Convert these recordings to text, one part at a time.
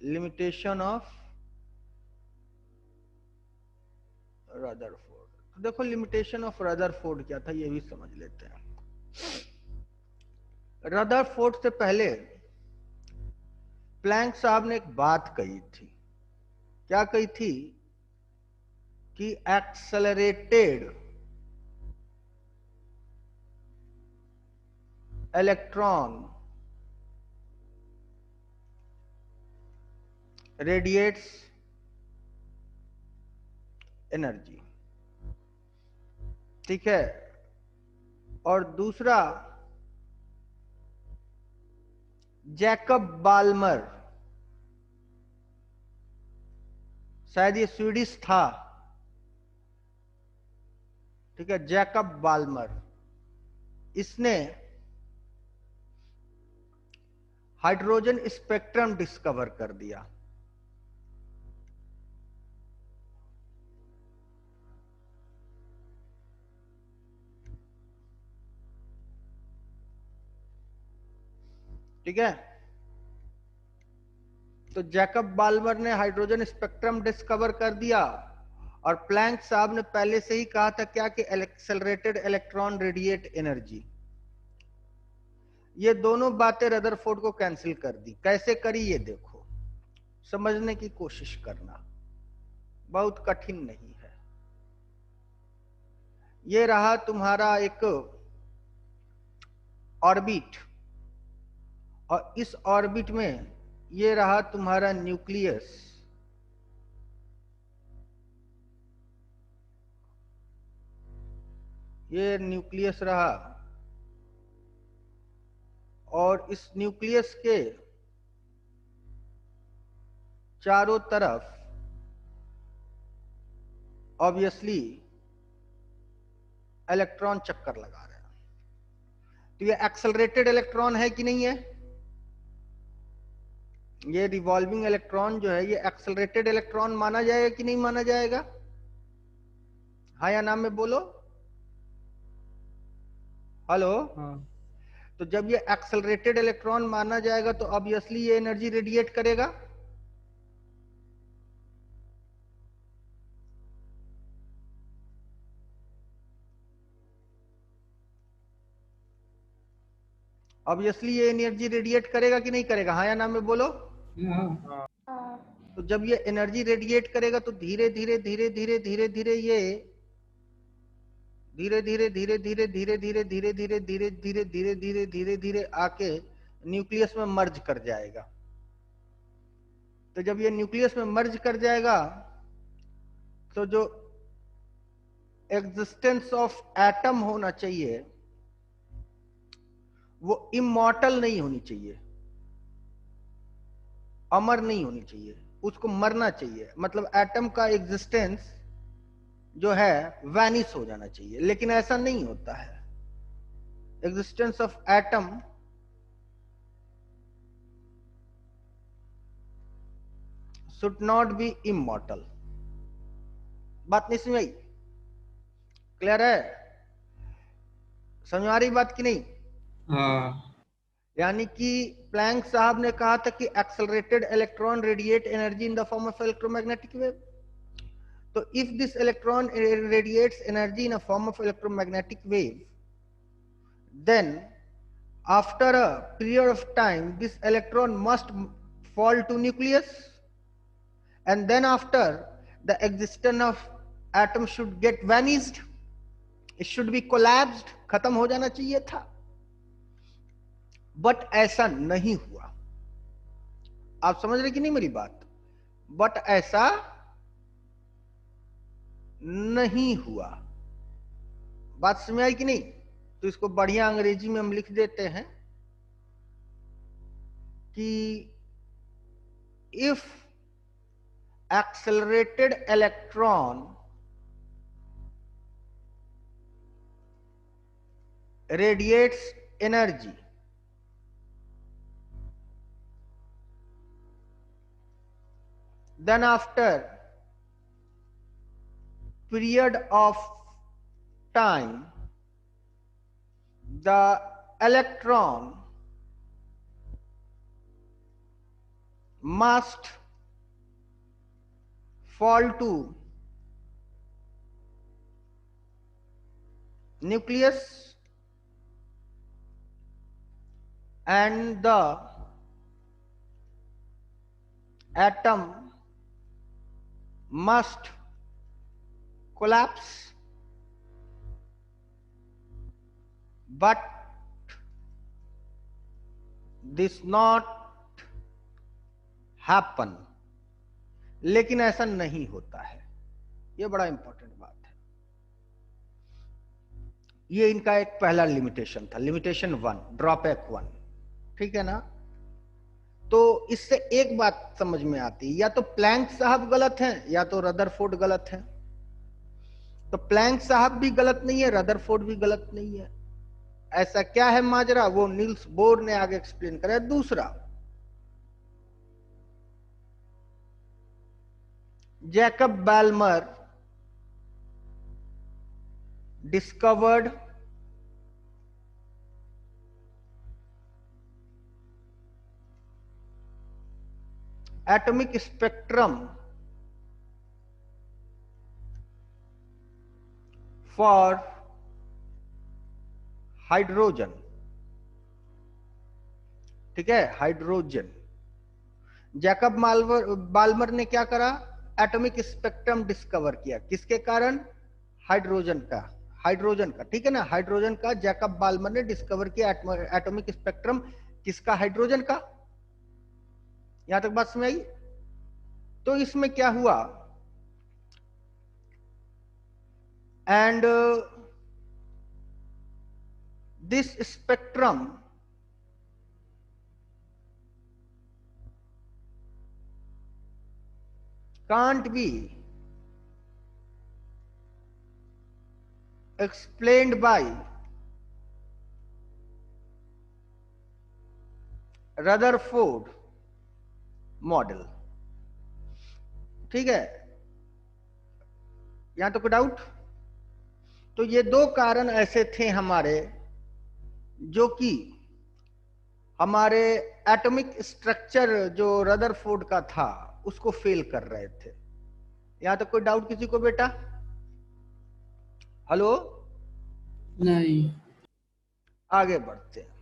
Limitation of Rutherford. तो देखो limitation of Rutherford क्या था ये भी समझ लेते हैं। रदरफोर्ड से पहले प्लैंक साहब ने एक बात कही थी। क्या कही थी? कि एक्सेलरेटेड इलेक्ट्रॉन रेडिएट्स एनर्जी। ठीक है। और दूसरा, जैकब बाल्मर, शायद ये स्वीडिश था। ठीक है, जैकब बाल्मर, इसने हाइड्रोजन स्पेक्ट्रम डिस्कवर कर दिया। ठीक है, तो जैकब बाल्मर ने हाइड्रोजन स्पेक्ट्रम डिस्कवर कर दिया और प्लैंक साहब ने पहले से ही कहा था क्या कि एक्सेलरेटेड इलेक्ट्रॉन रेडिएट एनर्जी। ये दोनों बातें रदरफोर्ड को कैंसिल कर दी। कैसे करी ये देखो, समझने की कोशिश करना, बहुत कठिन नहीं है। ये रहा तुम्हारा एक ऑर्बिट और इस ऑर्बिट में ये रहा तुम्हारा न्यूक्लियस। ये न्यूक्लियस रहा और इस न्यूक्लियस के चारों तरफ ऑब्वियसली इलेक्ट्रॉन चक्कर लगा रहे हैं। तो ये एक्सेलरेटेड इलेक्ट्रॉन है कि नहीं है? ये रिवॉल्विंग इलेक्ट्रॉन जो है ये एक्सेलरेटेड इलेक्ट्रॉन माना जाएगा कि नहीं माना जाएगा? हाँ या ना में बोलो। हेलो। हाँ। तो जब ये एक्सेलरेटेड इलेक्ट्रॉन माना जाएगा तो ऑब्वियसली ये एनर्जी रेडिएट करेगा। ऑब्वियसली ये एनर्जी रेडिएट करेगा कि नहीं करेगा? हाँ या ना में बोलो। हाँ। तो जब ये एनर्जी रेडिएट करेगा तो धीरे धीरे धीरे धीरे धीरे धीरे ये धीरे धीरे धीरे धीरे धीरे धीरे धीरे धीरे धीरे धीरे धीरे धीरे धीरे धीरे आके न्यूक्लियस में मर्ज कर जाएगा। तो जब ये न्यूक्लियस में मर्ज कर जाएगा तो जो एग्जिस्टेंस ऑफ एटम होना चाहिए वो इमॉर्टल नहीं होनी चाहिए, अमर नहीं होनी चाहिए, उसको मरना चाहिए। मतलब एटम का एग्जिस्टेंस जो है वैनिश हो जाना चाहिए, लेकिन ऐसा नहीं होता है। Existence of atom should not be immortal. बात नहीं समझ आई? क्लियर है? समझ आ रही बात की नहीं? हाँ। यानी कि प्लैंक साहब ने कहा था कि accelerated electron radiate energy in the form of electromagnetic wave. तो if this electron radiates energy in a form of electromagnetic wave, then after a period of time this electron must fall to nucleus, and then after the existence of atom should get vanished, it should be collapsed, खत्म हो जाना चाहिए था। But ऐसा नहीं हुआ। आप समझ रहे कि नहीं मेरी बात? बट ऐसा नहीं हुआ। बात समझ आई कि नहीं? तो इसको बढ़िया अंग्रेजी में हम लिख देते हैं कि if accelerated electron radiates energy, then after period of time the electron must fall to nucleus and the atom must collapse, but this not happen. लेकिन ऐसा नहीं होता है। ये बड़ा इंपॉर्टेंट बात है। ये इनका एक पहला लिमिटेशन था, लिमिटेशन 1, ड्रॉबैक 1। ठीक है ना? तो इससे एक बात समझ में आती है, या तो प्लैंक साहब गलत हैं या तो रदरफोर्ड गलत है। तो प्लैंक साहब भी गलत नहीं है, रदरफोर्ड भी गलत नहीं है। ऐसा क्या है माजरा, वो नील्स बोर ने आगे एक्सप्लेन करा। दूसरा, Jacob Balmer discovered atomic spectrum for hydrogen. ठीक है, हाइड्रोजन। जैकब बाल्मर ने क्या करा, एटॉमिक स्पेक्ट्रम डिस्कवर किया। किसके कारण? हाइड्रोजन का। हाइड्रोजन का, ठीक है ना, हाइड्रोजन का जैकब बाल्मर ने डिस्कवर किया एटॉमिक स्पेक्ट्रम। किसका? हाइड्रोजन का। यहां तक बात समझ आई? तो इसमें क्या हुआ, and this spectrum can't be explained by Rutherford model. ठीक है, यहां तो कोई डाउट? तो ये दो कारण ऐसे थे हमारे, जो कि हमारे एटॉमिक स्ट्रक्चर जो रदरफोर्ड का था उसको फेल कर रहे थे। यहां तक कोई डाउट किसी को बेटा? हेलो, नहीं। आगे बढ़ते हैं।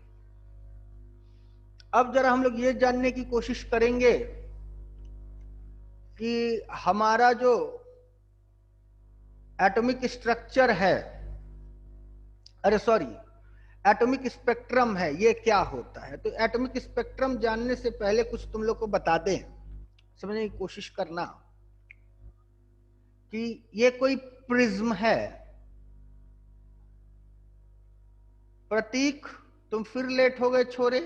अब जरा हम लोग ये जानने की कोशिश करेंगे कि हमारा जो एटॉमिक स्ट्रक्चर है, अरे सॉरी, एटॉमिक स्पेक्ट्रम है, ये क्या होता है। तो एटॉमिक स्पेक्ट्रम जानने से पहले कुछ तुम लोग को बता दें, समझने की कोशिश करना कि ये कोई प्रिज्म है। प्रतीक, तुम फिर लेट हो गए छोरे।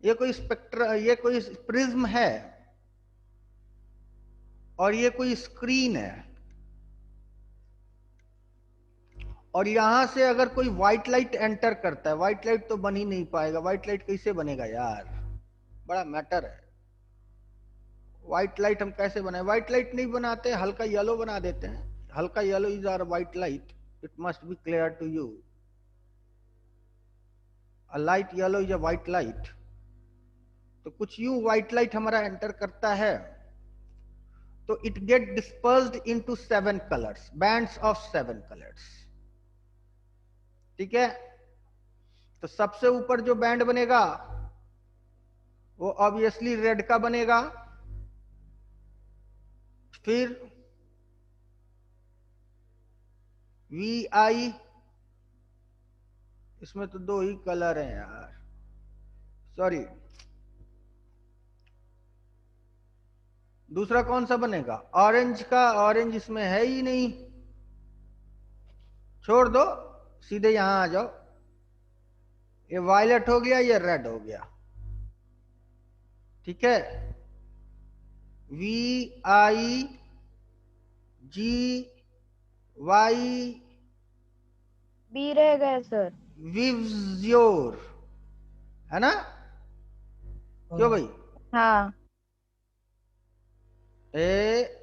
ये कोई ये कोई प्रिज्म है और ये कोई स्क्रीन है, और यहां से अगर कोई व्हाइट लाइट एंटर करता है, व्हाइट लाइट तो बन ही नहीं पाएगा। व्हाइट लाइट कैसे बनेगा यार, बड़ा मैटर है। व्हाइट लाइट हम कैसे बनाए? व्हाइट लाइट नहीं बनाते, हल्का येलो बना देते हैं। हल्का yellow is our white light, it must be clear to you. A light yellow is a white light. तो कुछ यूं व्हाइट लाइट हमारा एंटर करता है, तो it get dispersed into 7 colours, bands of 7 colours. ठीक है, तो सबसे ऊपर जो बैंड बनेगा वो ऑब्वियसली रेड का बनेगा। फिर वी आई, इसमें तो 2 ही कलर हैं यार, सॉरी। दूसरा कौन सा बनेगा? ऑरेंज का। ऑरेंज इसमें है ही नहीं, छोड़ दो, सीधे यहां आ जाओ। ये वायलेट हो गया, ये रेड हो गया। ठीक है, V I G Y, B रह गए सर। विवज्योर, है ना? क्यों भाई? हाँ। ए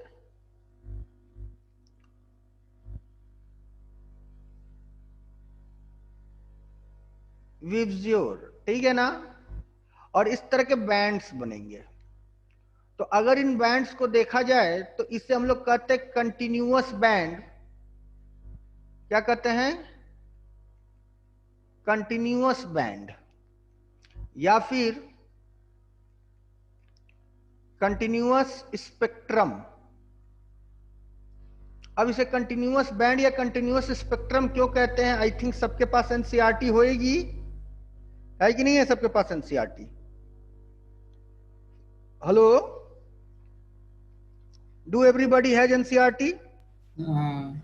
विवज्योर, ठीक है ना? और इस तरह के बैंड्स बनेंगे। तो अगर इन बैंड्स को देखा जाए तो इससे हम लोग कहते हैं कंटिन्यूअस बैंड। क्या कहते हैं? कंटिन्यूअस बैंड, या फिर कंटिन्यूअस स्पेक्ट्रम। अब इसे कंटिन्यूअस बैंड या कंटिन्यूअस स्पेक्ट्रम क्यों कहते हैं? आई थिंक सबके पास एनसीईआरटी होएगी, है कि नहीं है सबके पास NCERT? Hello, do everybody has NCERT? हाँ।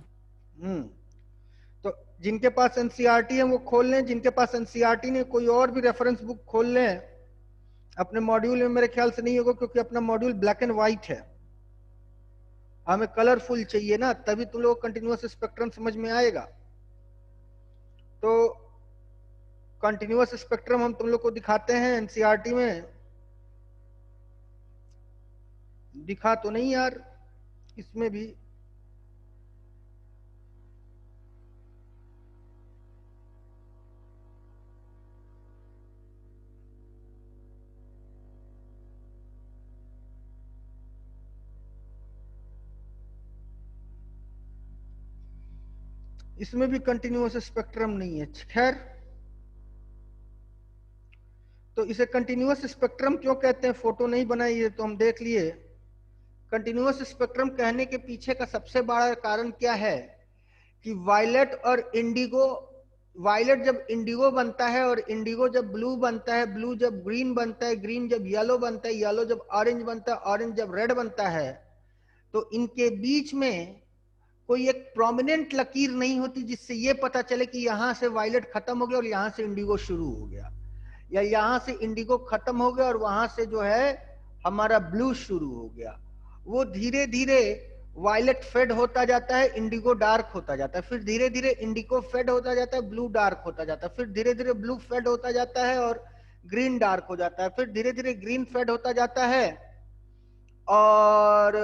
तो जिनके पास एनसीईआरटी है वो खोल लें, जिनके पास एनसीईआरटी नहीं कोई और भी रेफरेंस बुक खोल लें। अपने मॉड्यूल में मेरे ख्याल से नहीं होगा क्योंकि अपना मॉड्यूल ब्लैक एंड व्हाइट है, हमें कलरफुल चाहिए ना, तभी तुम लोग कंटिन्यूअस स्पेक्ट्रम समझ में आएगा। तो कंटिन्यूअस स्पेक्ट्रम हम तुम लोग को दिखाते हैं एनसीईआरटी में। दिखा तो नहीं यार इसमें भी। इसमें भी कंटिन्यूअस स्पेक्ट्रम नहीं है। खैर, तो इसे कंटिन्यूअस स्पेक्ट्रम क्यों कहते हैं? फोटो नहीं बनाई है तो हम देख लिए। कंटिन्यूअस स्पेक्ट्रम कहने के पीछे का सबसे बड़ा कारण क्या है कि वायलेट और इंडिगो, वायलेट जब इंडिगो बनता है और इंडिगो जब ब्लू बनता है, ब्लू जब ग्रीन बनता है, ग्रीन जब येलो बनता है, येलो जब ऑरेंज बनता है, ऑरेंज जब रेड बनता है, तो इनके बीच में कोई एक प्रोमिनेंट लकीर नहीं होती जिससे ये पता चले कि यहां से वायलेट खत्म हो गया और यहां से इंडिगो शुरू हो गया, या यहां से इंडिगो खत्म हो गया और वहां से जो है हमारा ब्लू शुरू हो गया। वो धीरे धीरे वायलेट फेड होता जाता है, इंडिगो डार्क होता जाता है, फिर धीरे धीरे इंडिगो फेड होता जाता है, ब्लू डार्क होता जाता है, फिर धीरे धीरे ब्लू फेड होता जाता है और ग्रीन डार्क हो जाता है, फिर धीरे धीरे ग्रीन फेड होता जाता है और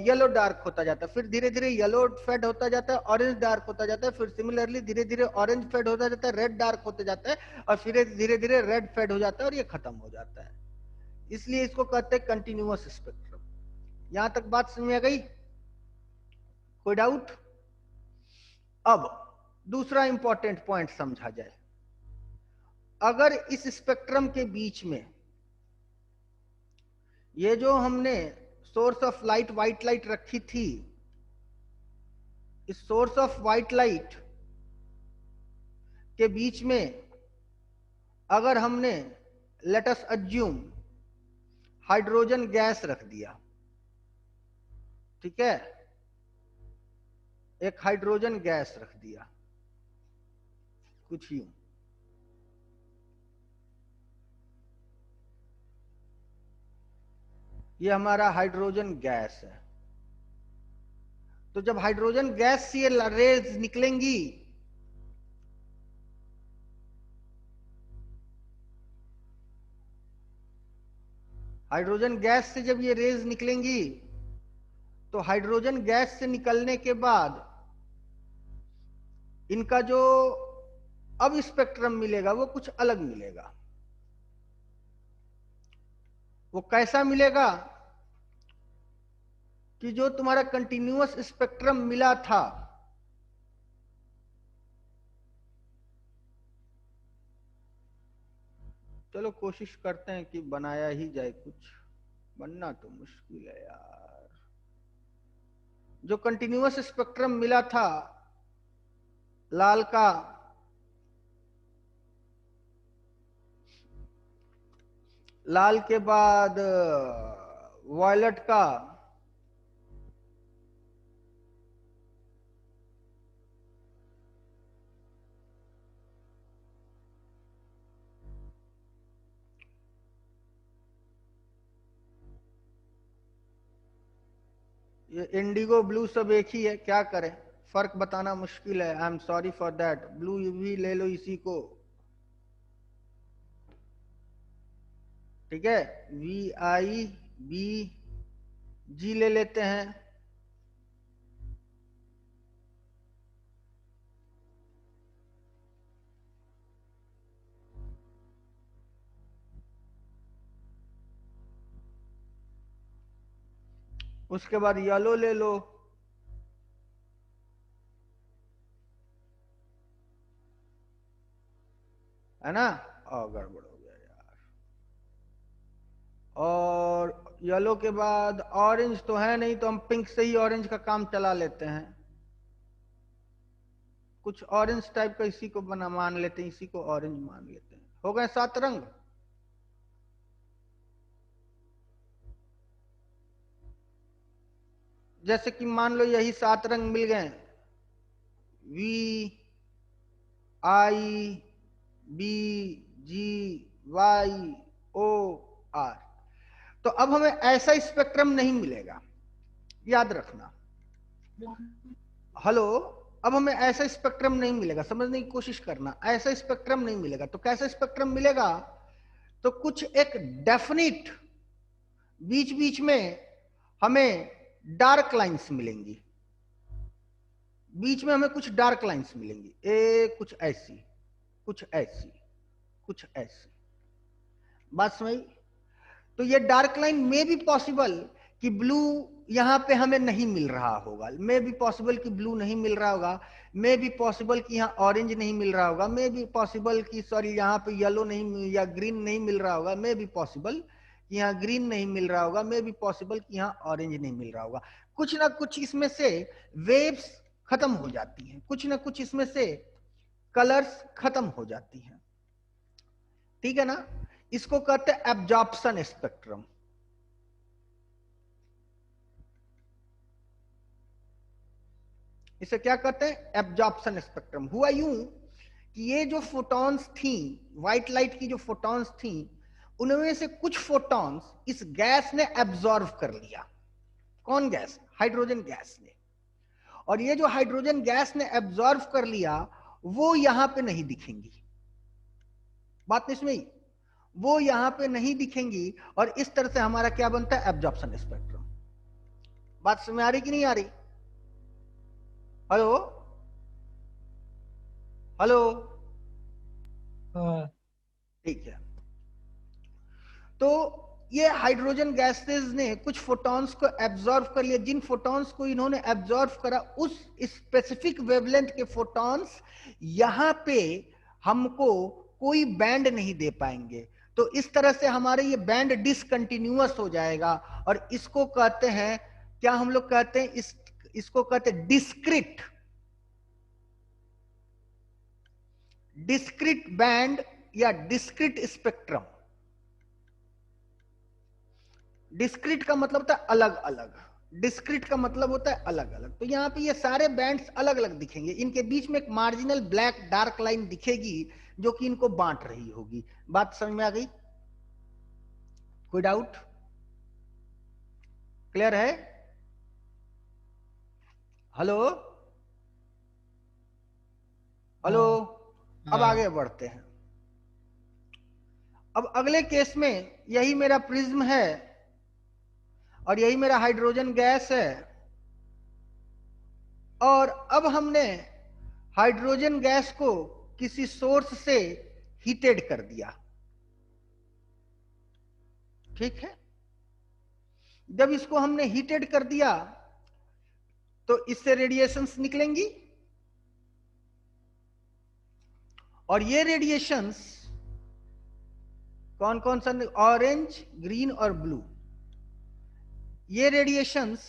येलो डार्क होता जाता है, फिर धीरे धीरे येलो फेड होता जाता है, ऑरेंज डार्क होता जाता है, फिर सिमिलरली धीरे धीरे ऑरेंज फेड होता जाता है, रेड डार्क होता जाता है, और फिर धीरे धीरे रेड फेड हो जाता है और ये खत्म हो जाता है। इसलिए इसको कहते हैं कंटिन्यूअस स्पेक्ट्रम। यहां तक बात समझ में आ गई? कोई डाउट? अब दूसरा इंपॉर्टेंट पॉइंट समझा जाए। अगर इस स्पेक्ट्रम के बीच में ये जो हमने source of light white light रखी थी, इस सोर्स ऑफ व्हाइट लाइट के बीच में अगर हमने late us assume hydrogen gas रख दिया, ठीक है, एक हाइड्रोजन गैस रख दिया कुछ यूं, ये हमारा हाइड्रोजन गैस है। तो जब हाइड्रोजन गैस से ये रेज निकलेंगी, हाइड्रोजन गैस से जब ये रेज निकलेंगी तो हाइड्रोजन गैस से निकलने के बाद इनका जो अब स्पेक्ट्रम मिलेगा वो कुछ अलग मिलेगा। वो कैसा मिलेगा कि जो तुम्हारा कंटिन्यूअस स्पेक्ट्रम मिला था, चलो कोशिश करते हैं कि बनाया ही जाए, कुछ बनना तो मुश्किल है यार। जो कंटिन्यूअस स्पेक्ट्रम मिला था लाल का, लाल के बाद वॉयलेट का, ये इंडिगो ब्लू सब एक ही है, क्या करें, फर्क बताना मुश्किल है। I am sorry for that. Blue भी ले लो इसी को, ठीक है, VIBG ले लेते हैं। उसके बाद येलो ले लो, है ना, और गड़बड़ हो गया यार। और येलो के बाद ऑरेंज तो है नहीं, तो हम पिंक से ही ऑरेंज का काम चला लेते हैं। कुछ ऑरेंज टाइप का इसी को बना मान लेते हैं, इसी को ऑरेंज मान लेते हैं। हो गए 7 रंग। जैसे कि मान लो यही 7 रंग मिल गए, V I B G Y O R. तो अब हमें ऐसा स्पेक्ट्रम नहीं मिलेगा, याद रखना। हेलो, अब हमें ऐसा स्पेक्ट्रम नहीं मिलेगा, समझने की कोशिश करना। ऐसा स्पेक्ट्रम नहीं मिलेगा, तो कैसा स्पेक्ट्रम मिलेगा? तो कुछ एक डेफिनिट बीच बीच में हमें डार्क लाइंस मिलेंगी, बीच में हमें कुछ डार्क लाइंस मिलेंगी, कुछ ऐसी, कुछ ऐसी, कुछ ऐसी। बात समझ? तो ये डार्क लाइन में भी पॉसिबल कि ब्लू यहां पे हमें नहीं मिल रहा होगा, मे भी पॉसिबल कि ब्लू नहीं मिल रहा होगा, मे भी पॉसिबल कि यहाँ ऑरेंज नहीं मिल रहा होगा, मे भी पॉसिबल कि सॉरी यहाँ पे येलो नहीं या ग्रीन नहीं मिल रहा होगा, मे भी पॉसिबल कि यहाँ ग्रीन नहीं मिल रहा होगा, मे भी पॉसिबल कि यहाँ ऑरेंज नहीं मिल रहा होगा। कुछ ना कुछ इसमें से वेव्स खत्म हो जाती हैं, कुछ ना कुछ इसमें से कलर्स खत्म हो जाती हैं, ठीक है ना। इसको कहते हैं एब्जॉर्प्शन स्पेक्ट्रम। इसे क्या कहते हैं? Absorption spectrum. हुआ यूं कि ये जो फोटॉन्स थी, व्हाइट लाइट की जो फोटॉन्स थी, उनमें से कुछ फोटॉन्स इस गैस ने एब्जॉर्व कर लिया। कौन गैस? हाइड्रोजन गैस ने। और ये जो हाइड्रोजन गैस ने एब्जॉर्व कर लिया, वो यहां पे नहीं दिखेंगी। बात नहीं सुनी? वो यहां पे नहीं दिखेंगी, और इस तरह से हमारा क्या बनता है? Absorption spectrum. बात समझ आ रही कि नहीं आ रही? हेलो हेलो, ठीक है। तो ये हाइड्रोजन गैसेस ने कुछ फोटॉन्स को एब्जॉर्व कर लिया। जिन फोटॉन्स को इन्होंने एब्जॉर्व करा, उस स्पेसिफिक वेवलेंथ के फोटॉन्स यहां पे हमको कोई बैंड नहीं दे पाएंगे। तो इस तरह से हमारे ये बैंड डिसकंटिन्यूअस हो जाएगा, और इसको कहते हैं, क्या हम लोग कहते हैं? इसको कहते हैं डिस्क्रिट, डिस्क्रिट बैंड या डिस्क्रिट स्पेक्ट्रम। डिस्क्रिट का मतलब होता है अलग अलग, डिस्क्रिट का मतलब होता है अलग अलग। तो यहाँ पे ये सारे बैंड्स अलग अलग दिखेंगे, इनके बीच में एक मार्जिनल ब्लैक डार्क लाइन दिखेगी जो कि इनको बांट रही होगी। बात समझ में आ गई? कोई डाउट? क्लियर है? हेलो हेलो, अब आगे बढ़ते हैं। अब अगले केस में यही मेरा प्रिज्म है और यही मेरा हाइड्रोजन गैस है, और अब हमने हाइड्रोजन गैस को किसी सोर्स से हीटेड कर दिया, ठीक है। जब इसको हमने हीटेड कर दिया तो इससे रेडिएशंस निकलेंगी, और ये रेडिएशंस कौन कौन सा? ऑरेंज, ग्रीन और ब्लू। ये रेडिएशंस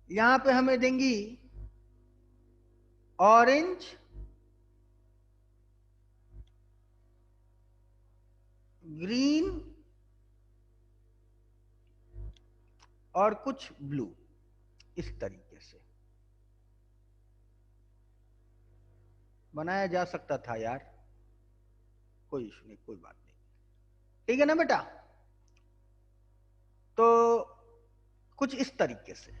यहां पे हमें देंगी ऑरेंज, ग्रीन और कुछ ब्लू। इस तरीके से बनाया जा सकता था यार, कोई इशू नहीं, कोई बात नहीं, ठीक है ना बेटा। तो कुछ इस तरीके से,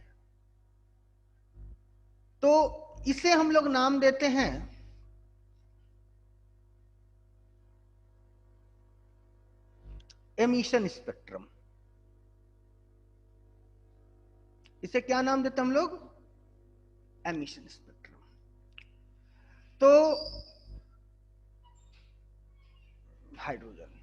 तो इसे हम लोग नाम देते हैं एमिशन स्पेक्ट्रम। इसे क्या नाम देते हैं हम लोग? Emission spectrum. तो हाइड्रोजन,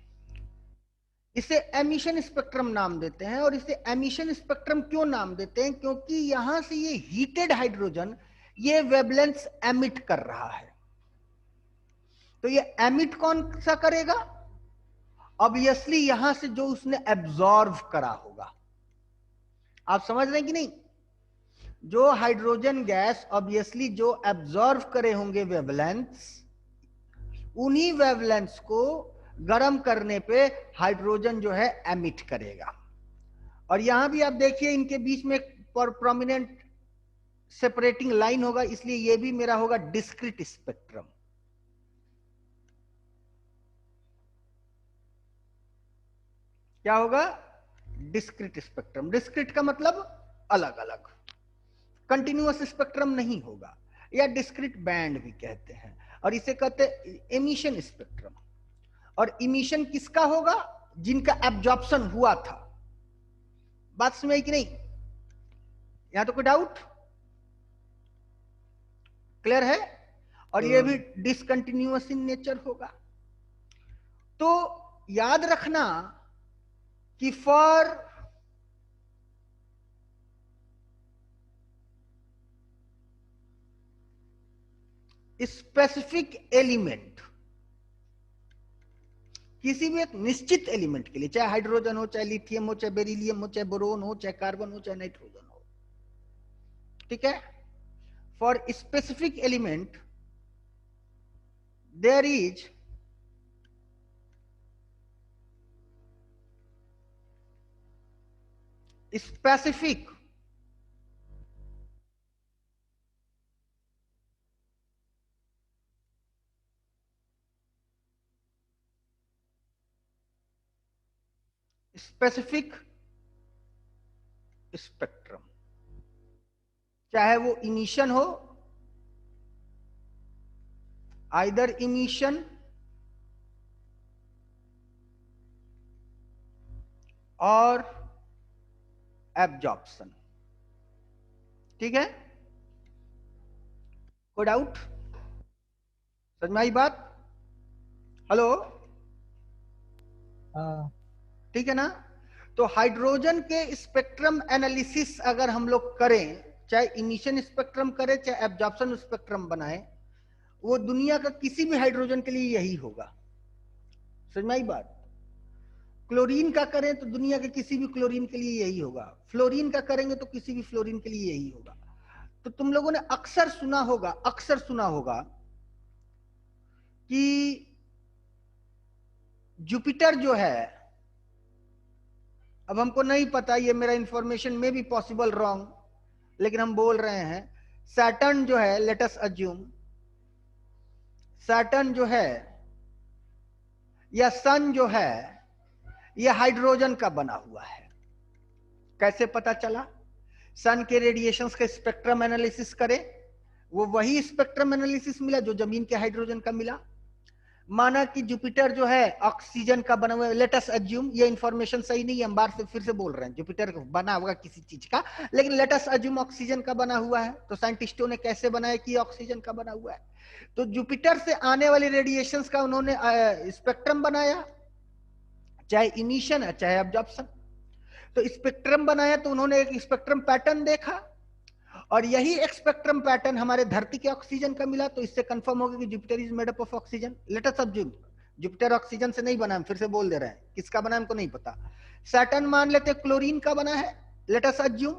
इसे एमिशन स्पेक्ट्रम नाम देते हैं। और इसे एमिशन स्पेक्ट्रम क्यों नाम देते हैं? क्योंकि यहां से ये हीटेड हाइड्रोजन ये वेवलेंथ एमिट कर रहा है। तो ये एमिट कौन सा करेगा? ऑब्वियसली यहां से जो उसने एब्जॉर्व करा होगा। आप समझ रहे हैं कि नहीं? जो हाइड्रोजन गैस ऑब्वियसली जो एब्जॉर्व करे होंगे वेवलेंथ्स, उन्हीं वेवलेंथ्स को गर्म करने पे हाइड्रोजन जो है एमिट करेगा। और यहां भी आप देखिए इनके बीच में प्रोमिनेंट सेपरेटिंग लाइन होगा, इसलिए ये भी मेरा होगा डिस्क्रीट स्पेक्ट्रम। क्या होगा? Discrete spectrum. डिस्क्रीट का मतलब अलग अलग, कंटिन्यूअस स्पेक्ट्रम नहीं होगा, या डिस्क्रीट बैंड भी कहते हैं। और इसे कहते हैं एमिशन स्पेक्ट्रम। और इमिशन किसका होगा? जिनका एब्जॉर्प्शन हुआ था। बात समझ आई कि नहीं? यहां तो कोई डाउट? क्लियर है? और ये भी डिसकंटिन्यूअस इन नेचर होगा। तो याद रखना कि फॉर स्पेसिफिक एलिमेंट, किसी भी एक निश्चित एलिमेंट के लिए, चाहे हाइड्रोजन हो, चाहे लिथियम हो, चाहे बेरिलियम हो, चाहे बोरोन हो, चाहे कार्बन हो, चाहे नाइट्रोजन हो, ठीक है, for specific element there is specific specific spectrum, चाहे वो इमिशन हो, आइदर इमिशन और एब्जॉर्प्शन। ठीक है? कोई डाउट? समझ में आई बात? हेलो? ठीक है ना? तो हाइड्रोजन के स्पेक्ट्रम एनालिसिस अगर हम लोग करें, चाहे इमिशन स्पेक्ट्रम करें, चाहे एब्जॉर्प्शन स्पेक्ट्रम बनाए, वो दुनिया का किसी भी हाइड्रोजन के लिए यही होगा। समझ में आई बात? क्लोरीन का करें तो दुनिया के किसी भी क्लोरीन के लिए यही होगा, फ्लोरीन का करेंगे तो किसी भी फ्लोरीन के लिए यही होगा। तो तुम लोगों ने अक्सर सुना होगा कि जुपिटर जो है, अब हमको नहीं पता, ये मेरा इंफॉर्मेशन में भी पॉसिबल रॉन्ग, लेकिन हम बोल रहे हैं सैटर्न जो है, लेट अस अज्यूम सैटर्न जो है या सन जो है, ये हाइड्रोजन का बना हुआ है। कैसे पता चला? सन के रेडिएशंस का स्पेक्ट्रम एनालिसिस करें, वो वही स्पेक्ट्रम एनालिसिस मिला जो जमीन के हाइड्रोजन का मिला। माना कि जुपिटर जो है ऑक्सीजन का बना हुआ है, लेट अस अज्यूम, ये इंफॉर्मेशन सही नहीं है, हम बार से फिर से बोल रहे हैं, जुपिटर बना होगा किसी चीज का, लेकिन लेट अस अज्यूम ऑक्सीजन का बना हुआ है। तो साइंटिस्टों ने कैसे बनाया कि ऑक्सीजन का बना हुआ है? तो जुपिटर से आने वाली रेडिएशंस का उन्होंने स्पेक्ट्रम बनाया, चाहे इमिशन है चाहे एब्जॉर्प्शन। तो स्पेक्ट्रम बनाया तो उन्होंने एक स्पेक्ट्रम पैटर्न देखा, और यही एक स्पेक्ट्रम पैटर्न हमारे धरती के ऑक्सीजन का मिला। तो इससे कंफर्म हो गया कि Jupiter is made up of oxygen. Late us assume Jupiter oxygen से नहीं बना, हम फिर से बोल दे रहे हैं, किसका बना हमको नहीं पता। सैटर्न मान लेते क्लोरीन का बना है, लेट अस अज्यूम,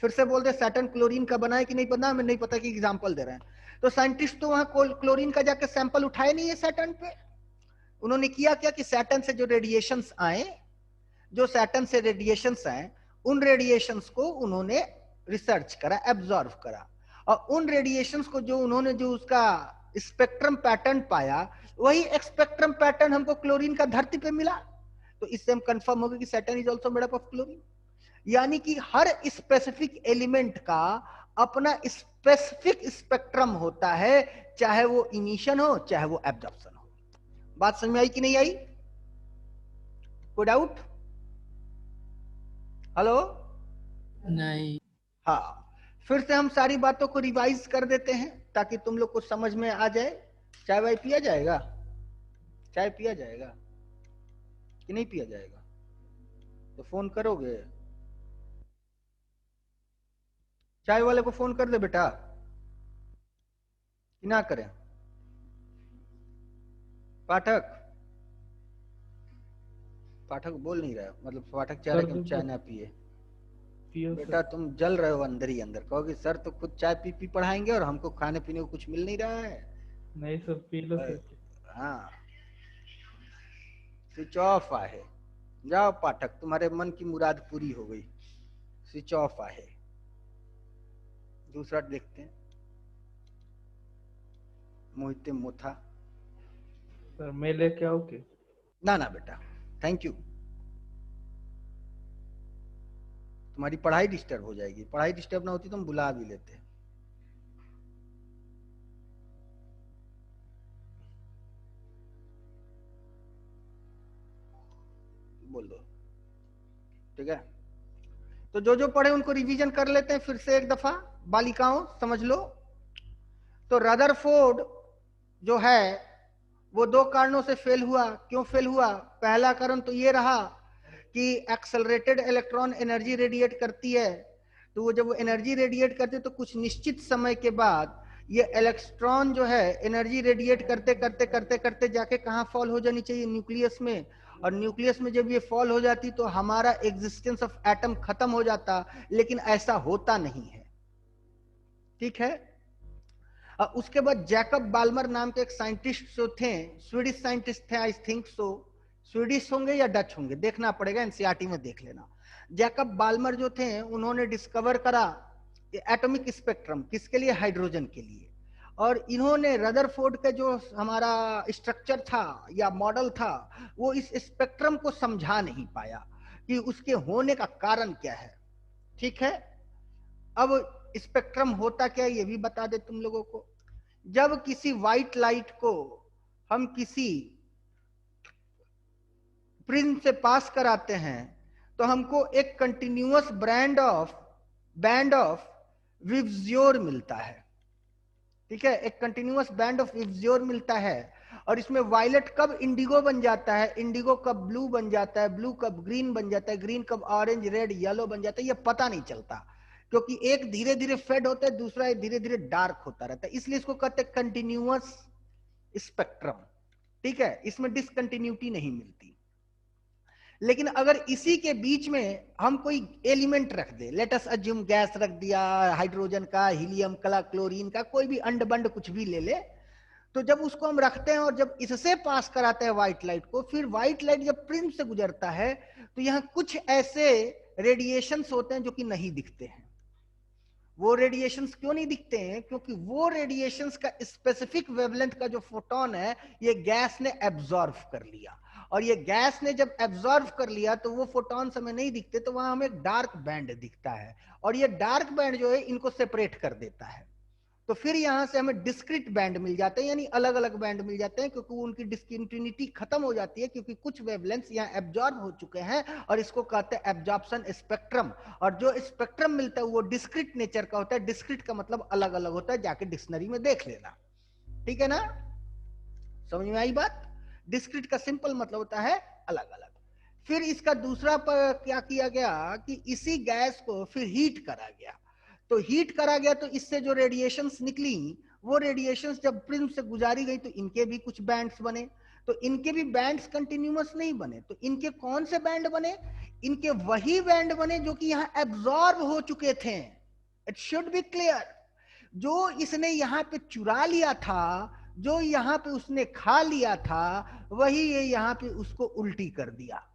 फिर से बोल दे सैटर्न क्लोरीन का बना है कि नहीं बना, हमें नहीं पता, कि एग्जांपल दे रहे हैं। तो साइंटिस्ट तो वहां क्लोरीन का जाकर सैंपल उठाए नहीं है सैटर्न पे। उन्होंने किया क्या कि सैटर्न से जो रेडिएशंस आए, जो सैटर्न से रेडिएशंस आए, उन रेडिएशंस को उन्होंने रिसर्च करा, एब्जॉर्व करा, और उन रेडिएशंस को जो उन्होंने जो उसका स्पेक्ट्रम पैटर्न पाया, वही स्पेक्ट्रम पैटर्न हमको क्लोरीन का धरती पे मिला। तो इससे हम कंफर्म हो गए कि Saturn is also made up of chlorine. यानी कि हर स्पेसिफिक एलिमेंट का अपना स्पेसिफिक स्पेक्ट्रम होता है, चाहे वो इमिशन हो चाहे वो एब्जॉर्प्शन हो। बात समझ में आई कि नहीं आई? कोई डाउट? हेलो? नहीं। हाँ, फिर से हम सारी बातों को रिवाइज कर देते हैं ताकि तुम लोग को समझ में आ जाए। चाय वाय पिया जाएगा? चाय पिया जाएगा कि नहीं पिया जाएगा? तो फोन करोगे? चाय वाले को फोन कर दे बेटा कि ना करें? पाठक पाठक बोल नहीं रहा, मतलब पाठक चाह रहा है कि हम चाय ना पिए। बेटा तुम जल रहे हो अंदर ही अंदर, कहोगे सर तो खुद चाय पी पी पढ़ाएंगे और हमको खाने पीने को कुछ मिल नहीं रहा है। नहीं सर, पी लो सर। हाँ, स्विच ऑफ आहे। जाओ पाठक, तुम्हारे मन की मुराद पूरी हो गई, स्विच ऑफ आहे। दूसरा देखते हैं, मोहिते मोथा। सर मैं लेके आऊँ के? ना ना बेटा, थैंक यू। तुम्हारी पढ़ाई डिस्टर्ब हो जाएगी, पढ़ाई डिस्टर्ब ना होती तो हम बुला भी लेते। बोल दो, ठीक है। तो जो जो पढ़े उनको रिवीजन कर लेते हैं फिर से एक दफा। बालिकाओं समझ लो, तो रदरफोर्ड जो है वो दो कारणों से फेल हुआ। क्यों फेल हुआ? पहला कारण तो ये रहा कि एक्सेलरेटेड इलेक्ट्रॉन एनर्जी रेडिएट करती है, तो वो जब वो एनर्जी रेडिएट करते तो कुछ निश्चित समय के बाद ये इलेक्ट्रॉन जो है एनर्जी रेडिएट करते करते करते करते जाके कहाँ फॉल हो जानी चाहिए? न्यूक्लियस में। और न्यूक्लियस में जब ये फॉल हो जाती तो हमारा एग्जिस्टेंस ऑफ एटम खत्म हो जाता, लेकिन ऐसा होता नहीं है, ठीक है। उसके बाद जैकब बाल्मर नाम के एक साइंटिस्ट जो थे, स्वीडिश साइंटिस्ट थे, आई थिंक सो, स्वीडिश होंगे या डच होंगे, देखना पड़ेगा, एनसीईआरटी में देख लेना। जैकब बाल्मर जो थे उन्होंने डिस्कवर करा एटॉमिक स्पेक्ट्रम, किसके लिए? हाइड्रोजन के लिए। और इन्होंने रदरफोर्ड का जो हमारा स्ट्रक्चर था या मॉडल था, वो इस स्पेक्ट्रम को समझा नहीं पाया कि उसके होने का कारण क्या है, ठीक है। अब स्पेक्ट्रम होता क्या है ये भी बता दे तुम लोगों को। जब किसी व्हाइट लाइट को हम किसी प्रिज्म से पास कराते हैं तो हमको एक कंटिन्यूअस बैंड ऑफ विब्जियोर मिलता है, ठीक है। एक कंटिन्यूअस बैंड ऑफ विब्जियोर मिलता है, और इसमें वायलेट कब इंडिगो बन जाता है, इंडिगो कब ब्लू बन जाता है, ब्लू कब ग्रीन बन जाता है, ग्रीन कब ऑरेंज रेड येलो बन जाता है, ये पता नहीं चलता, क्योंकि एक धीरे धीरे फेड होता है, दूसरा धीरे धीरे डार्क होता रहता है, इसलिए इसको कहते हैं कंटिन्यूअस स्पेक्ट्रम, ठीक है। इसमें डिसकंटिन्यूटी नहीं मिलती। लेकिन अगर इसी के बीच में हम कोई एलिमेंट रख दे, लेट अस अज्यूम गैस रख दिया, हाइड्रोजन का, हीलियम का, क्लोरीन का, कोई भी अंड बंड कुछ भी ले ले, तो जब उसको हम रखते हैं और जब इससे पास कराते हैं व्हाइट लाइट को, फिर व्हाइट लाइट जब प्रिज्म से गुजरता है तो यहाँ कुछ ऐसे रेडिएशंस होते हैं जो कि नहीं दिखते हैं। वो रेडिएशंस क्यों नहीं दिखते हैं? क्योंकि वो रेडिएशंस का स्पेसिफिक वेवलेंथ का जो फोटोन है ये गैस ने एब्जॉर्व कर लिया, और ये गैस ने जब एब्जॉर्व कर लिया तो वो फोटॉन्स हमें नहीं दिखते, तो वहां हमें एक डार्क बैंड दिखता है, और ये डार्क बैंड जो है इनको सेपरेट कर देता है। तो फिर यहां से हमें डिस्क्रीट बैंड मिल जाते हैं, यानी अलग अलग बैंड मिल जाते हैं, क्योंकि उनकी डिस्कंटिन्यूटी खत्म हो जाती है, क्योंकि कुछ वेवलेंथ्स यहाँ एब्जॉर्ब हो चुके हैं, और इसको कहते हैं एब्जॉर्प्शन स्पेक्ट्रम। और जो स्पेक्ट्रम मिलता है वो डिस्क्रीट नेचर का होता है। डिस्क्रीट का मतलब अलग अलग होता है, जाके डिक्शनरी में देख लेना, ठीक है ना। समझ में आई बात? डिस्क्रीट का सिंपल मतलब होता है अलग अलग। फिर इसका दूसरा पर क्या किया गया कि इसी गैस को फिर हीट करा गया, तो हीट करा गया तो इससे जो रेडिएशंस निकली, वो रेडिएशंस जब प्रिज्म से गुजारी गई तो इनके भी कुछ बैंड्स बने, तो इनके भी बैंड्स कंटिन्यूअस नहीं बने, तो इनके कौन से बैंड बने? इनके वही बैंड बने जो कि यहां एब्जॉर्ब हो चुके थे। इट शुड बी क्लियर, जो इसने यहां पे चुरा लिया था, जो यहां पे उसने खा लिया था, वही ये यहां पे उसको उल्टी कर दिया।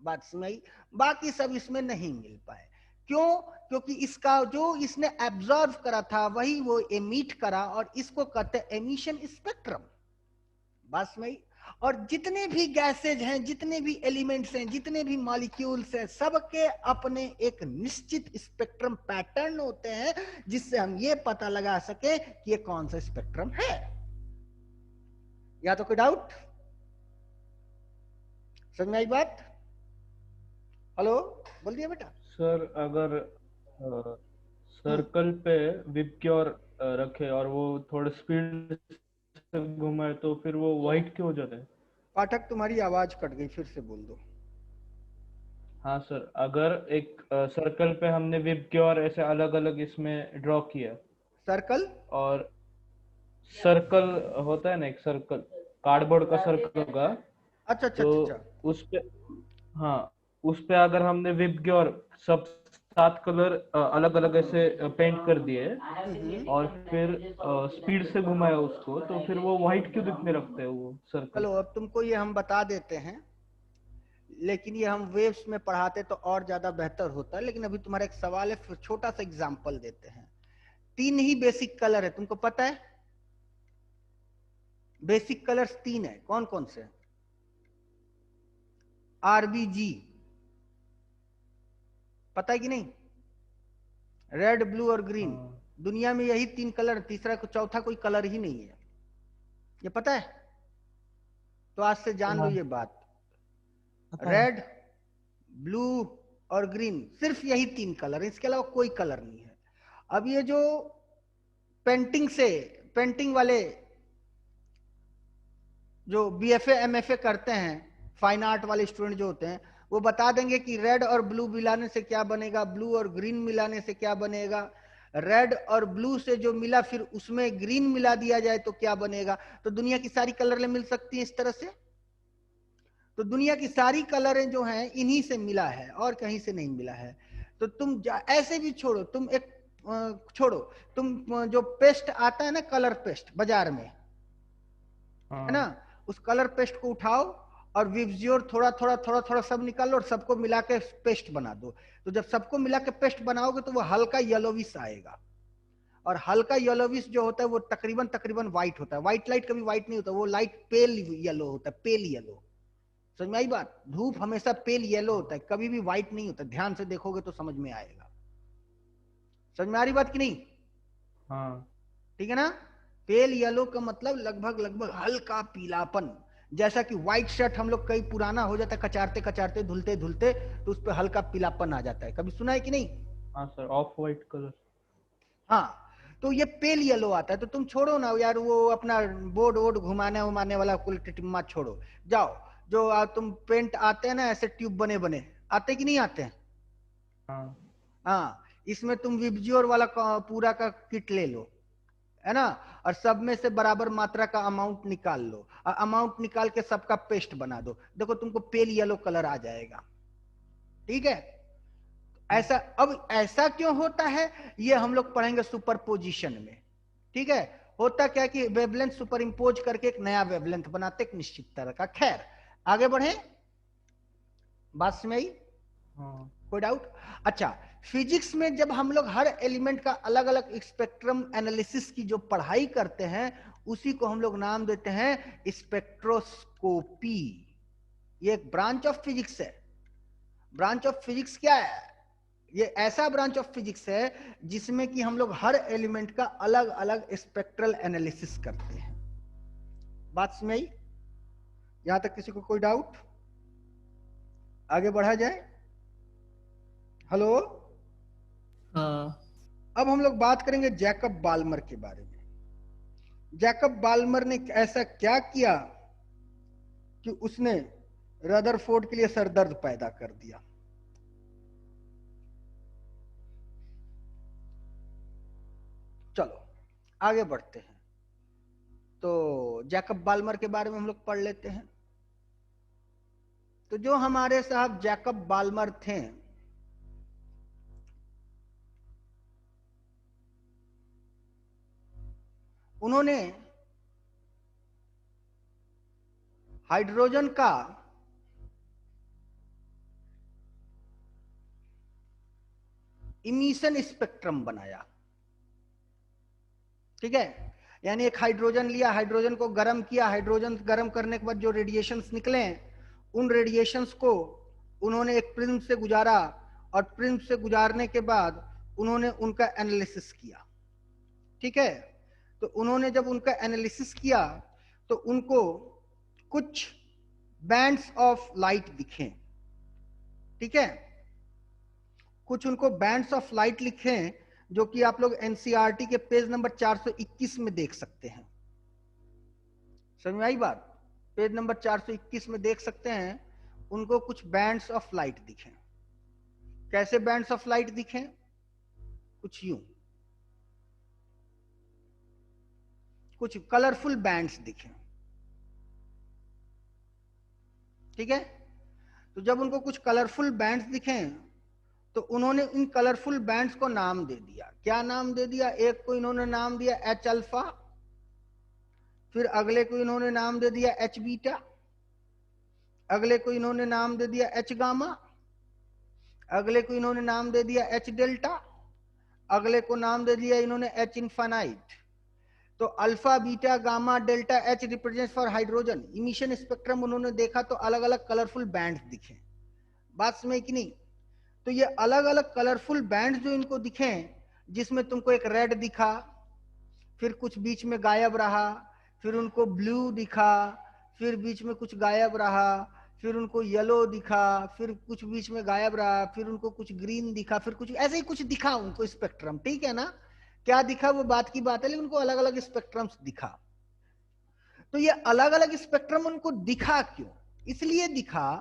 बात सुनाई? बाकी सब इसमें नहीं मिल पाए। क्यों? क्योंकि इसका जो इसने एब्जॉर्व करा था वही वो एमिट करा, और इसको कहते हैं एमिशन स्पेक्ट्रम। बात सुनाई? और जितने भी गैसेज हैं, जितने भी एलिमेंट्स हैं, जितने भी मॉलिक्यूल्स हैं, सबके अपने एक निश्चित स्पेक्ट्रम पैटर्न होते हैं, जिससे हम ये पता लगा सके कि ये कौन सा स्पेक्ट्रम है। या तो कोई डाउट? समझ में आई बात? हेलो, बोल दिया बेटा? सर अगर सर्कल पे विबग्योर रखे और वो थोड़े स्पीड से घुमाए तो फिर वो वाइट क्यों हो जाता है? पाठक तुम्हारी आवाज कट गई, फिर से बोल दो। हाँ सर, अगर एक सर्कल पे हमने विबग्योर ऐसे अलग अलग इसमें ड्रॉ किया, सर्कल, और सर्कल होता है ना, एक सर्कल कार्डबोर्ड का सर्कल होगा, अच्छा अच्छा तो अच्छा अच्छा, उस पे, हाँ, उस पे अगर हमने विबग्योर सब 7 कलर अलग अलग ऐसे पेंट कर दिए, हम्म। और फिर स्पीड से घुमाया उसको, तो फिर वो व्हाइट क्यों दिखने लगते हैं वो सर्कल? चलो अब तुमको ये हम बता देते हैं, लेकिन ये हम वेव्स में पढ़ाते तो और ज्यादा बेहतर होता है, लेकिन अभी तुम्हारा एक सवाल है, फिर छोटा सा एग्जांपल देते हैं। 3 ही बेसिक कलर है, तुमको पता है? बेसिक कलर्स 3 है, कौन कौन से? RBG, पता है कि नहीं? रेड, ब्लू और ग्रीन। हाँ दुनिया में यही 3 कलर, तीसरा चौथा कोई कलर ही नहीं है, ये पता है? तो आज से जान लो हाँ, ये बात। पता है। रेड, ब्लू और ग्रीन, सिर्फ यही 3 कलर है, इसके अलावा कोई कलर नहीं है। अब ये जो पेंटिंग से, पेंटिंग वाले जो BFA MFA करते हैं, फाइन आर्ट वाले स्टूडेंट जो होते हैं, वो बता देंगे कि रेड और ब्लू मिलाने से क्या बनेगा, ब्लू और ग्रीन मिलाने से क्या बनेगा, रेड और ब्लू से जो मिला फिर उसमें ग्रीन मिला दिया जाए तो क्या बनेगा। तो दुनिया की सारी कलरें मिल सकती हैं इस तरह से। तो दुनिया की सारी कलरें जो हैं इन्हीं से मिला है और कहीं से नहीं मिला है। तो तुम ऐसे भी छोड़ो, तुम एक छोड़ो, तुम जो पेस्ट आता है ना, कलर पेस्ट बाजार में, है ना, हाँ उस कलर पेस्ट को उठाओ और विबग्योर थोड़ा थोड़ा थोड़ा थोड़ा सब निकालो और सबको मिला के पेस्ट बना दो। तो जब सबको मिला के पेस्ट बनाओगे तो वो हल्का येलोविश आएगा, और हल्का येलोविश जो होता है वो तकरीबन तकरीबन व्हाइट होता है। व्हाइट लाइट कभी व्हाइट नहीं होता, वो लाइट पेल येलो होता है, पेल येलो। समझ में आई बात? धूप हमेशा पेल येलो होता है, कभी भी व्हाइट नहीं होता, ध्यान से देखोगे तो समझ में आएगा। समझ में आ रही बात कि नहीं? हाँ ठीक है ना? पेल येलो का मतलब लगभग लगभग हल्का पीलापन। जैसा कि व्हाइट शर्ट हम लोग कई पुराना हो जाता है, कचारते कचारते धुलते धुलते, तो उस पर हल्का पीलापन आ जाता है, कभी सुना है कि नहीं? हाँ सर, ऑफ वाइट कलर। हाँ, तो ये पेल येलो आता है। तो तुम छोड़ो ना यार वो अपना बोर्ड वोर्ड घुमाने उमाने वाला कुल टिटिम्मा छोड़ो, जाओ जो तुम पेंट आते हैं ना ऐसे ट्यूब बने बने, आते कि नहीं आते हैं? हाँ हाँ, इसमें तुम विबज्योर वाला पूरा का किट ले लो, है ना, और सब में से बराबर मात्रा का अमाउंट निकाल लो, और अमाउंट निकाल के सबका पेस्ट बना दो, देखो तुमको पेल येलो कलर आ जाएगा। ठीक है? ऐसा, अब ऐसा क्यों होता है ये हम लोग पढ़ेंगे सुपरपोजिशन में। ठीक है? होता क्या कि वेवलेंथ सुपर इंपोज करके एक नया वेवलेंथ बनाते एक निश्चित तरह का। खैर आगे बढ़े, बात समझ आई? हाँ कोई डाउट? अच्छा, फिजिक्स में जब हम लोग हर एलिमेंट का अलग अलग स्पेक्ट्रम एनालिसिस की जो पढ़ाई करते हैं उसी को हम लोग नाम देते हैं स्पेक्ट्रोस्कोपी। ये एक ब्रांच ऑफ फिजिक्स है। ब्रांच ऑफ फिजिक्स क्या है? ये ऐसा ब्रांच ऑफ फिजिक्स है जिसमें कि हम लोग हर एलिमेंट का अलग अलग स्पेक्ट्रल एनालिसिस करते हैं। बात समझ आई? यहां तक किसी को कोई डाउट? आगे बढ़ा जाए। हेलो, हाँ, अब हम लोग बात करेंगे जैकब बाल्मर के बारे में। जैकब बाल्मर ने ऐसा क्या किया कि उसने रदरफोर्ड के लिए सरदर्द पैदा कर दिया। चलो आगे बढ़ते हैं। तो जैकब बाल्मर के बारे में हम लोग पढ़ लेते हैं। तो जो हमारे साहब जैकब बाल्मर थे, उन्होंने हाइड्रोजन का इमिशन स्पेक्ट्रम बनाया। ठीक है? यानी एक हाइड्रोजन लिया, हाइड्रोजन को गर्म किया, हाइड्रोजन गर्म करने के बाद जो रेडिएशंस निकले उन रेडिएशंस को उन्होंने एक प्रिज्म से गुजारा, और प्रिज्म से गुजारने के बाद उन्होंने उनका एनालिसिस किया। ठीक है? तो उन्होंने जब उनका एनालिसिस किया तो उनको कुछ बैंड्स ऑफ लाइट दिखे। ठीक है? कुछ उनको बैंड्स ऑफ लाइट लिखे जो कि आप लोग एनसीईआरटी के पेज नंबर 421 में देख सकते हैं। समझ में आई बात? पेज नंबर 421 में देख सकते हैं, उनको कुछ बैंड्स ऑफ लाइट दिखे। कैसे बैंड्स ऑफ लाइट दिखे? कुछ यूं, कुछ कलरफुल बैंड्स दिखे। ठीक है, तो जब उनको कुछ कलरफुल बैंड्स दिखे तो उन्होंने इन कलरफुल बैंड्स को नाम दे दिया। क्या नाम दे दिया? एक को इन्होंने नाम दिया एच अल्फा, फिर अगले को इन्होंने नाम दे दिया एच बीटा, अगले को इन्होंने नाम दे दिया एच गामा, अगले को इन्होंने नाम दे दिया एच डेल्टा, अगले को नाम दे दिया इन्होंने एच इनफाइनाइट। तो alpha beta gamma delta H represent for hydrogen. Emission spectrum उन्होंने देखा तो अलग अलग कलरफुल बैंड्स दिखे। बात समझ कि नहीं? तो ये अलग अलग कलरफुल बैंड्स जो इनको दिखे, जिसमें तुमको एक रेड दिखा, फिर कुछ बीच में गायब रहा, फिर उनको ब्लू दिखा, फिर बीच में कुछ गायब रहा, फिर उनको येलो दिखा, फिर कुछ बीच में गायब रहा, फिर उनको कुछ ग्रीन दिखा, फिर कुछ ऐसे ही कुछ दिखा उनको स्पेक्ट्रम। ठीक है ना? क्या दिखा वो बात की बात है, लेकिन उनको अलग अलग स्पेक्ट्रम्स दिखा। तो ये अलग अलग स्पेक्ट्रम उनको दिखा क्यों? इसलिए दिखा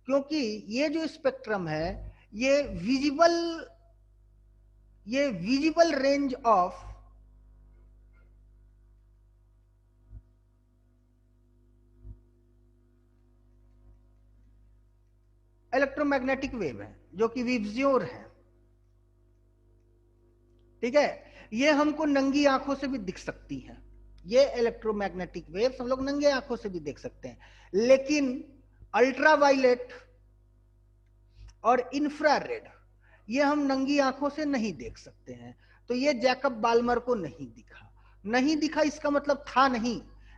क्योंकि ये जो स्पेक्ट्रम है ये visible range of electromagnetic wave है, जो कि विब्ज्योर है। ठीक है, ये हमको नंगी आंखों से भी दिख सकती है। ये इलेक्ट्रोमैग्नेटिक वेव्स हम लोग नंगे आंखों से भी देख सकते हैं, लेकिन अल्ट्रावायलेट और इंफ्रारेड ये हम नंगी आंखों से नहीं देख सकते हैं। तो ये जैकब बाल्मर को नहीं दिखा। नहीं दिखा इसका मतलब था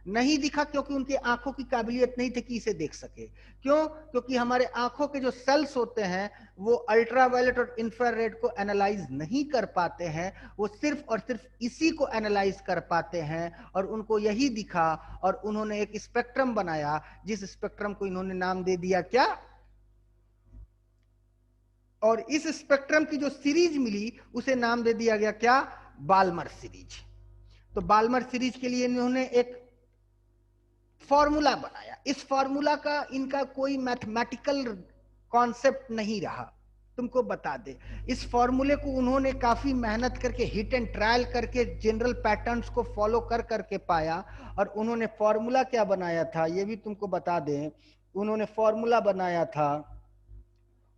नहीं दिखा क्योंकि उनकी आंखों की काबिलियत नहीं थी कि इसे देख सके। क्यों? क्योंकि हमारे आंखों के जो सेल्स होते हैं वो अल्ट्रावायलेट और इंफ्रारेड को एनालाइज नहीं कर पाते हैं, वो सिर्फ और सिर्फ इसी को एनालाइज कर पाते हैं। और उनको यही दिखा और उन्होंने एक स्पेक्ट्रम बनाया, जिस स्पेक्ट्रम को इन्होंने नाम दे दिया क्या? और इस स्पेक्ट्रम की जो सीरीज मिली उसे नाम दे दिया गया क्या? Balmer series. तो बाल्मर सीरीज के लिए इन्होंने एक फॉर्मूला बनाया। इस फॉर्मूला का इनका कोई मैथमेटिकल कॉन्सेप्ट नहीं रहा। तुमको बता दे, इस फॉर्मूले को उन्होंने काफी मेहनत करके हिट एंड ट्रायल करके जनरल पैटर्न्स को फॉलो कर करके पाया। और उन्होंने फॉर्मूला क्या बनाया था ये भी तुमको बता दें। उन्होंने फॉर्मूला बनाया था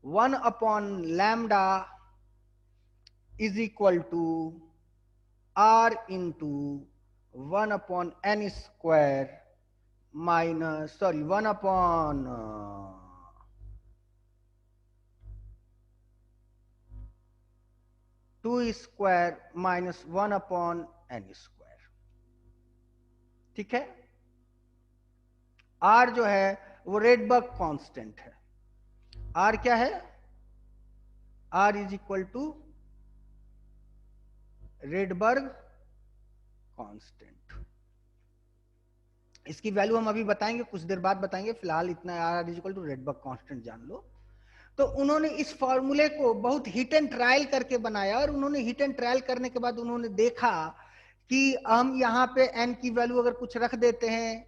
1/लैम्डा is equal to r into 1/n square minus 1/2 square minus 1/n square. ठीक है, r जो है वो रेडबर्ग कांस्टेंट है। r क्या है? r is equal to Rydberg constant. इसकी वैल्यू हम अभी बताएंगे, कुछ देर बाद बताएंगे, फिलहाल इतना r is equal to Rydberg constant जान लो। तो उन्होंने इस फॉर्मूले को बहुत हिट एंड ट्रायल करके बनाया। और उन्होंने हिट एंड ट्रायल करने के बाद उन्होंने देखा कि हम यहाँ पे n की वैल्यू अगर कुछ रख देते हैं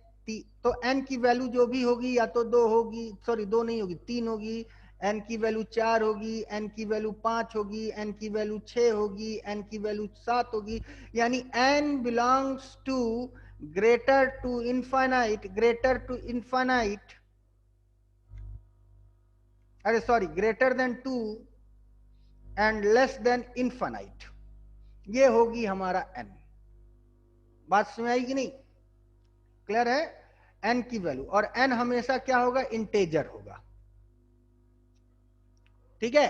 तो n की वैल्यू जो भी होगी या तो 2 होगी, सॉरी 2 नहीं होगी, 3 होगी, n की वैल्यू 4 होगी, n की वैल्यू 5 होगी, n की वैल्यू 6 होगी, n की वैल्यू 7 होगी। यानी n belongs to greater to infinite, अरे sorry, greater than 2 and less than infinite। ये होगी हमारा n। बात समझ आई कि नहीं? क्लियर है? n की वैल्यू, और n हमेशा क्या होगा? इंटेजर होगा। ठीक है,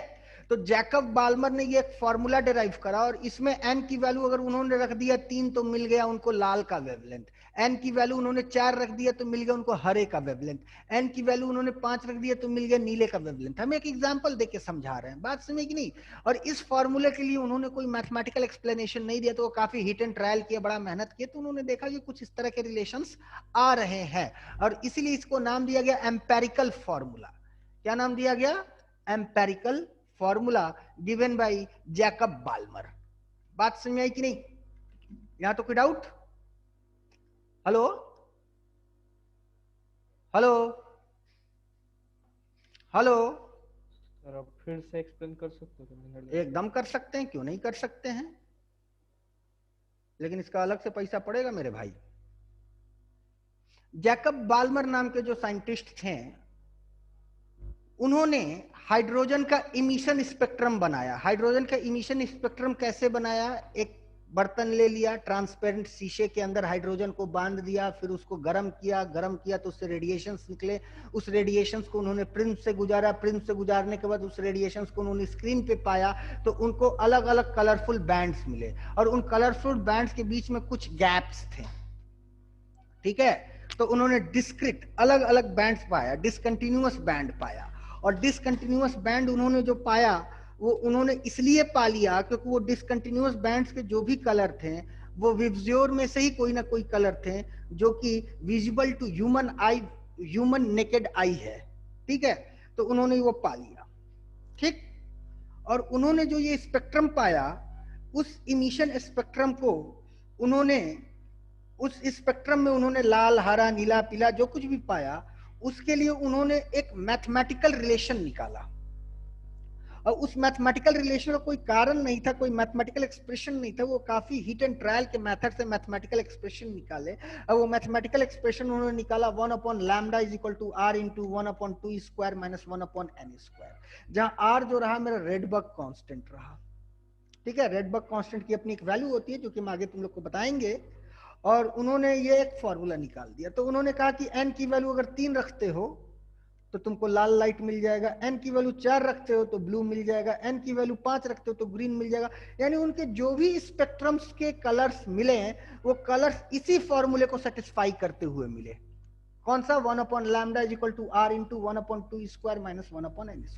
तो जैकब बाल्मर ने ये एक फॉर्मूला डिराइव करा और इसमें n की वैल्यू अगर उन्होंने रख दिया 3 तो मिल गया उनको लाल का वेवलेंथ, n की वैल्यू उन्होंने 4 रख दिया तो मिल गया उनको हरे का वेवलेंथ, n की वैल्यू उन्होंने 5 रख दिया तो मिल गया नीले का वेवलेंथ। हम एक एग्जांपल देके समझा रहे हैं, बात समझ कि नहीं? और इस फॉर्मूले के लिए उन्होंने कोई मैथमेटिकल एक्सप्लेनेशन नहीं दिया, तो वो काफी हिट एंड ट्रायल किया, बड़ा मेहनत किया, तो उन्होंने देखा कि कुछ इस तरह के रिलेशंस आ रहे हैं और इसीलिए इसको नाम दिया गया एम्पेरिकल फॉर्मूला। क्या नाम दिया गया? Empirical formula given by Jacob Balmer. बात समझ आई कि नहीं? यहां तो कोई doubt? Hello hello hello sir आप फिर से एक्सप्लेन कर सकते हो क्या? मैंने एकदम कर सकते हैं, क्यों नहीं कर सकते हैं, लेकिन इसका अलग से पैसा पड़ेगा मेरे भाई। जैकब बाल्मर नाम के जो साइंटिस्ट थे, उन्होंने हाइड्रोजन का इमिशन स्पेक्ट्रम बनाया। हाइड्रोजन का इमिशन स्पेक्ट्रम कैसे बनाया? एक बर्तन ले लिया, ट्रांसपेरेंट शीशे के अंदर हाइड्रोजन को बांध दिया, फिर उसको गर्म किया तो उससे रेडिएशंस निकले। उस रेडिएशंस को उन्होंने प्रिज्म से गुजारा, प्रिज्म से गुजारने के बाद उस रेडिएशंस को उन्होंने स्क्रीन पे पाया, तो उनको अलग अलग कलरफुल बैंड्स मिले, और उन कलरफुल बैंड्स के बीच में कुछ गैप्स थे, ठीक है। तो उन्होंने डिस्क्रिट अलग अलग बैंड्स पाया, डिसकंटिन्यूअस बैंड पाया, और डिसकंटिन्यूअस बैंड उन्होंने जो पाया वो उन्होंने इसलिए पा लिया क्योंकि वो डिसकंटिन्यूअस बैंड्स के जो भी कलर थे वो विबज्योर में से ही कोई ना कोई कलर थे जो कि visible to human eye, human naked eye है, ठीक है। तो उन्होंने वो पा लिया, ठीक। और उन्होंने जो ये स्पेक्ट्रम पाया, उस इमिशन स्पेक्ट्रम को उन्होंने, उस स्पेक्ट्रम में उन्होंने लाल, हरा, नीला, पीला जो कुछ भी पाया, उसके लिए उन्होंने एक मैथमेटिकल रिलेशन निकाला। और उस मैथमेटिकल रिलेशन का कोई कारण नहीं था, कोई मैथमेटिकल एक्सप्रेशन नहीं था, वो काफी हिट एंड ट्रायल के मेथड से मैथमेटिकल एक्सप्रेशन निकाले। और वो मैथमेटिकल एक्सप्रेशन उन्होंने निकाला 1/λ = r × 1/2² - 1/n², जहां r जो रहा मेरा रेडबर्ग कांस्टेंट रहा, ठीक है। रेडबर्ग कांस्टेंट की अपनी एक वैल्यू होती है जो कि हम आगे तुम लोग को बताएंगे। और उन्होंने ये एक फॉर्मूला निकाल दिया। तो उन्होंने कहा कि n की वैल्यू अगर 3 रखते हो तो तुमको लाल लाइट मिल जाएगा, n की वैल्यू 4 रखते हो तो ब्लू मिल जाएगा, n की वैल्यू 5 रखते हो तो ग्रीन मिल जाएगा। यानी उनके जो भी स्पेक्ट्रम्स के कलर्स मिले हैं वो कलर्स इसी फॉर्मूले को सेटिस्फाई करते हुए मिले। कौन सा? 1/λ = r × 1/2² - 1/n²।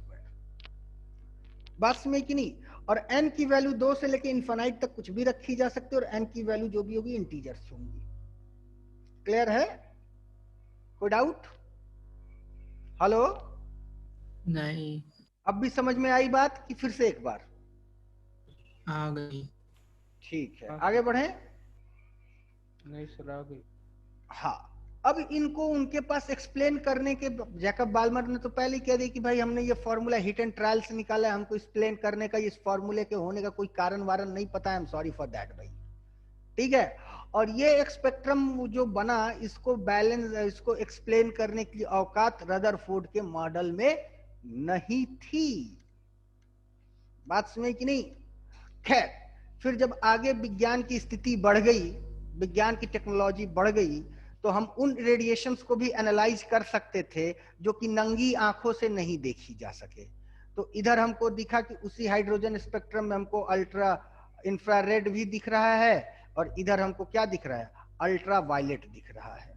बात समझ कि नहीं? और n की वैल्यू 2 से लेके इनफाइनाइट तक कुछ भी रखी जा सकती है, और n की वैल्यू जो भी होगी इंटीजर्स होंगी। क्लियर है? कोई डाउट? हेलो, नहीं, अब भी समझ में आई बात कि फिर से एक बार? आ गई। ठीक है, आगे बढ़े। नहीं सर आ गई। हाँ, अब इनको उनके पास एक्सप्लेन करने के, जैकब बाल्मर ने तो पहले ही कह दिया कि भाई हमने ये फॉर्मूला हिट एंड ट्रायल से निकाला है, हमको एक्सप्लेन करने का इस फॉर्मूले के होने का कोई कारण वारण नहीं पता है, I am sorry for that भाई, ठीक है। और ये एक स्पेक्ट्रम जो बना, इसको बैलेंस, इसको एक्सप्लेन करने की औकात रदरफोर्ड के मॉडल में नहीं थी। बात समझ कि नहीं? खैर, फिर जब आगे विज्ञान की स्थिति बढ़ गई, विज्ञान की टेक्नोलॉजी बढ़ गई, तो हम उन रेडिएशंस को भी एनालाइज कर सकते थे जो कि नंगी आंखों से नहीं देखी जा सके। तो इधर हमको दिखा कि उसी हाइड्रोजन स्पेक्ट्रम में हमको अल्ट्रा इंफ्रारेड भी दिख रहा है, और इधर हमको क्या दिख रहा है? अल्ट्रा वायलेट दिख रहा है।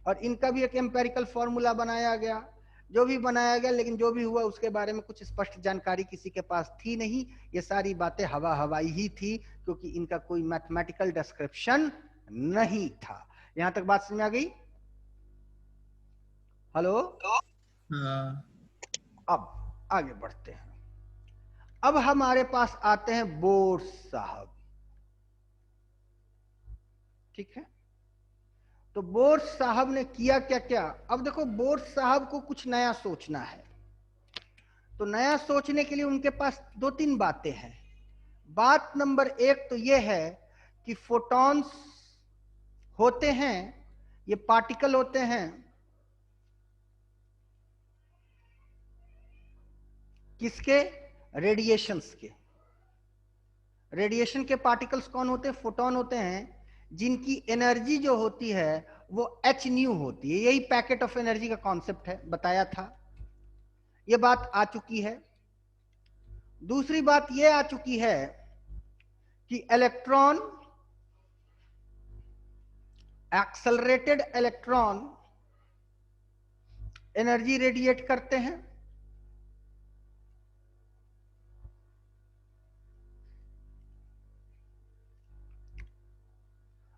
और इनका भी एक एम्पेरिकल फॉर्मूला बनाया गया, जो भी बनाया गया, लेकिन जो भी हुआ उसके बारे में कुछ स्पष्ट जानकारी किसी के पास थी नहीं। ये सारी बातें हवा हवाई ही थी, क्योंकि इनका कोई मैथमेटिकल डिस्क्रिप्शन नहीं था। यहां तक बात समझ में आ गई? हेलो, हाँ, अब आगे बढ़ते हैं। अब हमारे पास आते हैं बोर्स साहब, ठीक है। तो बोर्स साहब ने किया क्या क्या? अब देखो, बोर्स साहब को कुछ नया सोचना है, तो नया सोचने के लिए उनके पास 2-3 बातें हैं। बात नंबर 1 तो यह है कि फोटॉन्स होते हैं, ये पार्टिकल होते हैं किसके? रेडिएशंस के। रेडिएशन के पार्टिकल्स कौन होते हैं? फोटॉन होते हैं, जिनकी एनर्जी जो होती है वो h न्यू होती है। यही पैकेट ऑफ एनर्जी का कॉन्सेप्ट है, बताया था। ये बात आ चुकी है। दूसरी बात ये आ चुकी है कि electron, accelerated electron energy radiate करते हैं,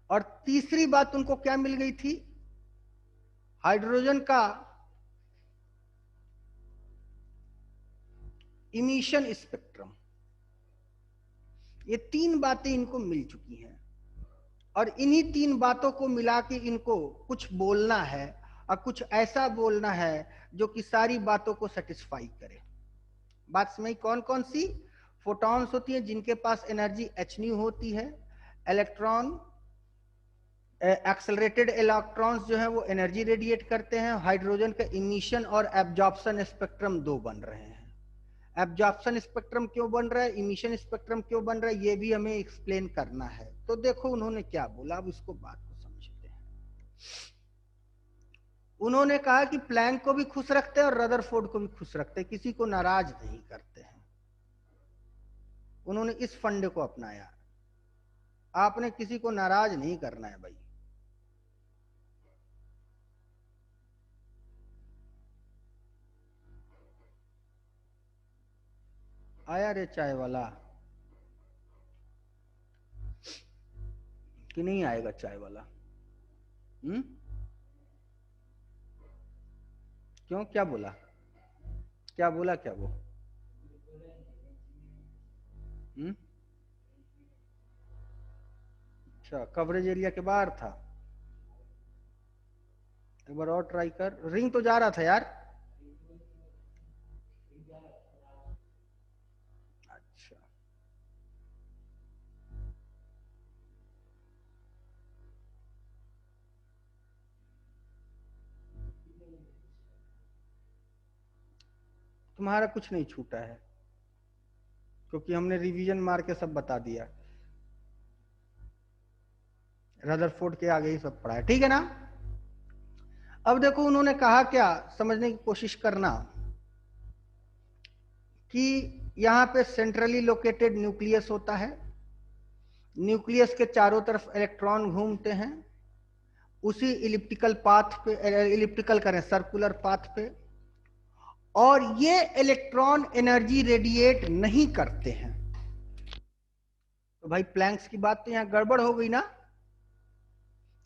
और तीसरी बात उनको क्या मिल गई थी? हाइड्रोजन का इमिशन स्पेक्ट्रम। ये 3 बातें इनको मिल चुकी हैं, और इन्हीं 3 बातों को मिला के इनको कुछ बोलना है, और कुछ ऐसा बोलना है जो कि सारी बातों को सेटिस्फाई करे। बात समझ? कौन कौन सी? फोटॉन्स होती है जिनके पास एनर्जी h न्यू होती है, इलेक्ट्रॉन एक्सेलरेटेड इलेक्ट्रॉन्स जो है वो एनर्जी रेडिएट करते हैं, हाइड्रोजन का इमिशन और एब्जॉर्प्शन स्पेक्ट्रम दो बन रहे हैं। एब्जॉर्प्शन स्पेक्ट्रम क्यों बन रहा है, इमिशन स्पेक्ट्रम क्यों बन रहा है, ये भी हमें एक्सप्लेन करना है। तो देखो उन्होंने क्या बोला, अब इसको बात को समझते हैं। उन्होंने कहा कि प्लैंक को भी खुश रखते हैं और रदरफोर्ड को भी खुश रखते हैं, किसी को नाराज नहीं करते हैं। उन्होंने इस फंडे को अपनाया। आपने किसी को नाराज नहीं करना है भाई। आया रे चाय वाला कि नहीं आएगा चाय वाला? क्यों, क्या बोला? क्या बोला, क्या वो? अच्छा, कवरेज एरिया के बाहर था। एक बार और ट्राई कर, रिंग तो जा रहा था यार। अच्छा, तुम्हारा कुछ नहीं छूटा है क्योंकि हमने रिवीजन मार के सब बता दिया। रदरफोर्ड के आगे ही सब पढ़ा है, ठीक है ना? अब देखो उन्होंने कहा क्या, समझने की कोशिश करना कि यहां पे सेंट्रली लोकेटेड न्यूक्लियस होता है, न्यूक्लियस के चारों तरफ इलेक्ट्रॉन घूमते हैं उसी इलिप्टिकल पाथ पे, इलिप्टिकल करें सर्कुलर पाथ पे, और ये इलेक्ट्रॉन एनर्जी रेडिएट नहीं करते हैं। तो भाई प्लैंक्स की बात तो यहां गड़बड़ हो गई ना,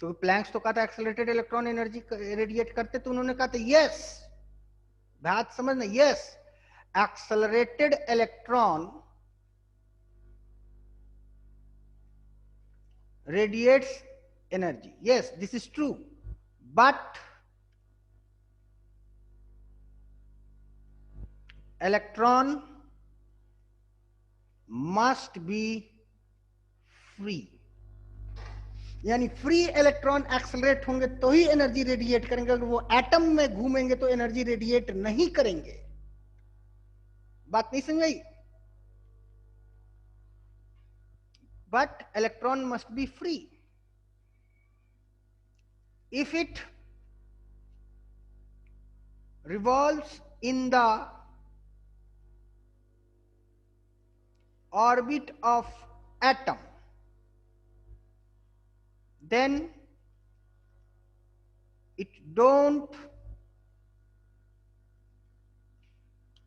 तो प्लैंक्स तो कहा था एक्सेलरेटेड इलेक्ट्रॉन एनर्जी रेडिएट करते, तो उन्होंने कहा था यस, बात समझना, yes accelerated electron radiates energy, yes this is true, but electron must be free, यानी फ्री इलेक्ट्रॉन एक्सेलरेट होंगे तो ही एनर्जी रेडिएट करेंगे, अगर वो एटम में घूमेंगे तो एनर्जी रेडिएट नहीं करेंगे। बात नहीं समझ आई? but electron must be free. If it revolves in the orbit of atom, then it don't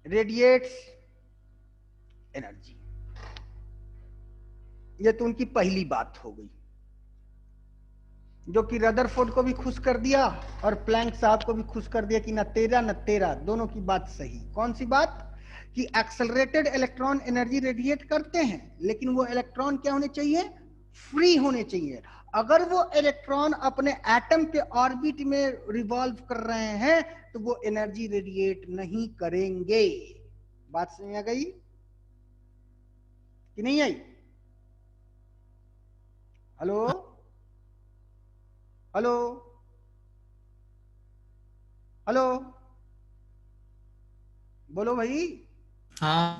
radiates energy. ये तो उनकी पहली बात हो गई, जो कि रदरफोर्ड को भी खुश कर दिया और प्लैंक साहब को भी खुश कर दिया कि न तेरा न तेरा, दोनों की बात सही। कौन सी बात? कि एक्सेलरेटेड इलेक्ट्रॉन एनर्जी रेडिएट करते हैं, लेकिन वो इलेक्ट्रॉन क्या होने चाहिए? फ्री होने चाहिए। अगर वो इलेक्ट्रॉन अपने एटम के ऑर्बिट में रिवॉल्व कर रहे हैं तो वो एनर्जी रेडिएट नहीं करेंगे। बात समझ आ गई कि नहीं आई? हेलो हेलो हेलो, बोलो भाई। हाँ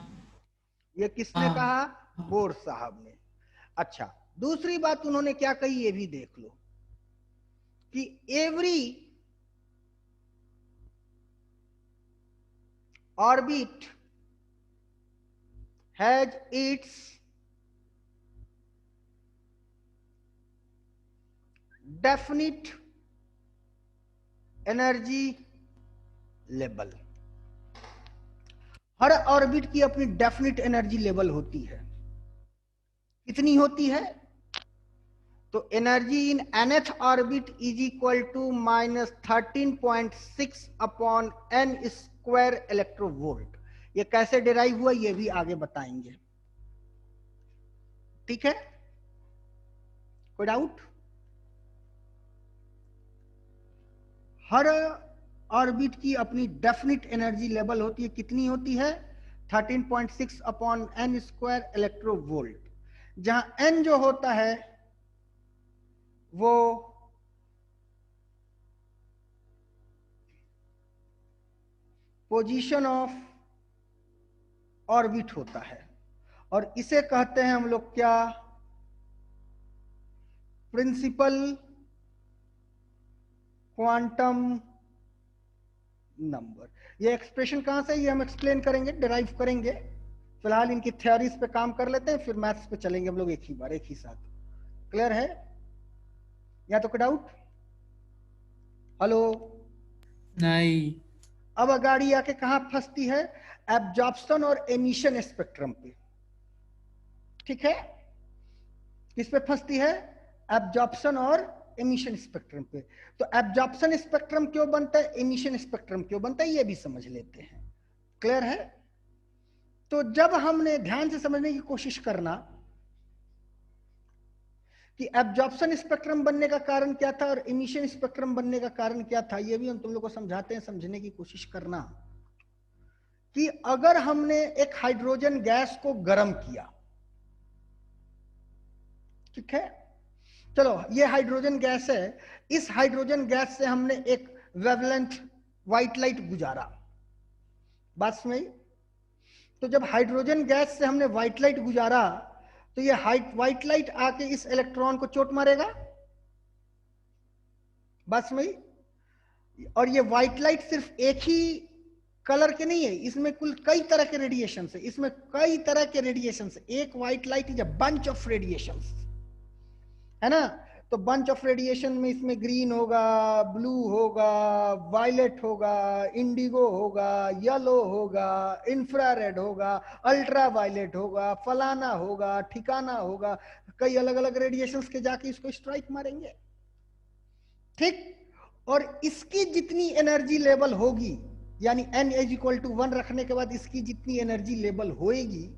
ये किसने कहा? बोर साहब ने। अच्छा, दूसरी बात उन्होंने क्या कही ये भी देख लो कि every orbit has its definite energy level. Her orbit की अपनी डेफिनिट एनर्जी लेवल होती है। कितनी होती है? तो energy in nth orbit is equal to -13.6 upon n square electronvolt. ये कैसे डिराइव हुआ ये भी आगे बताएंगे, ठीक है? कोई डाउट? हर ऑर्बिट की अपनी डेफिनिट एनर्जी लेवल होती है। कितनी होती है? 13.6 अपॉन n स्क्वायर इलेक्ट्रोवोल्ट, जहां n जो होता है वो पोजीशन ऑफ ऑर्बिट होता है, और इसे कहते हैं हम लोग क्या, प्रिंसिपल क्वांटम नंबर। ये एक्सप्रेशन कहां से, ये हम एक्सप्लेन करेंगे, डिराइव करेंगे। फिलहाल इनकी थ्योरीज पे काम कर लेते हैं, फिर मैथ्स पे चलेंगे हम लोग एक ही बार, एक ही साथ। क्लियर है? या तो कोई डाउट? हेलो? नहीं। अब गाड़ी आके कहां फंसती है, एब्जॉर्प्शन और एमिशन स्पेक्ट्रम पे। ठीक है? किस पे फंसती है, एब्जॉर्प्शन और एमिशन स्पेक्ट्रम पे। तो एब्जॉर्प्शन स्पेक्ट्रम क्यों बनता है, एमिशन स्पेक्ट्रम क्यों बनता है, ये भी समझ लेते हैं। क्लियर है? तो जब हमने ध्यान से समझने की कोशिश करना कि एब्जॉर्प्शन स्पेक्ट्रम बनने का कारण क्या था और एमिशन स्पेक्ट्रम बनने का कारण क्या था, ये भी हम तुम लोग को समझाते हैं, समझने की कोशिश करना कि अगर हमने एक हाइड्रोजन गैस को गर्म किया, ठीक है, चलो ये हाइड्रोजन गैस है, इस हाइड्रोजन गैस से हमने एक वेवलेंथ व्हाइट लाइट गुजारा, बात समझ? तो जब हाइड्रोजन गैस से हमने व्हाइट लाइट गुजारा, तो ये व्हाइट लाइट आके इस इलेक्ट्रॉन को चोट मारेगा, बात समझ? और ये व्हाइट लाइट सिर्फ एक ही कलर के नहीं है, इसमें कुल कई तरह के रेडिएशन है, इसमें कई तरह के रेडिएशन है। एक white light is a bunch of radiation, है ना? तो बंच ऑफ रेडिएशन में इसमें ग्रीन होगा, ब्लू होगा, वायलेट होगा, इंडिगो होगा, येलो होगा, इंफ्रारेड होगा, अल्ट्रा वायलेट होगा, फलाना होगा, ठिकाना होगा, कई अलग अलग रेडिएशंस के जाके इसको स्ट्राइक मारेंगे। ठीक? और इसकी जितनी एनर्जी लेवल होगी, यानी n इज इक्वल टू 1 रखने के बाद इसकी जितनी एनर्जी लेवल होएगी,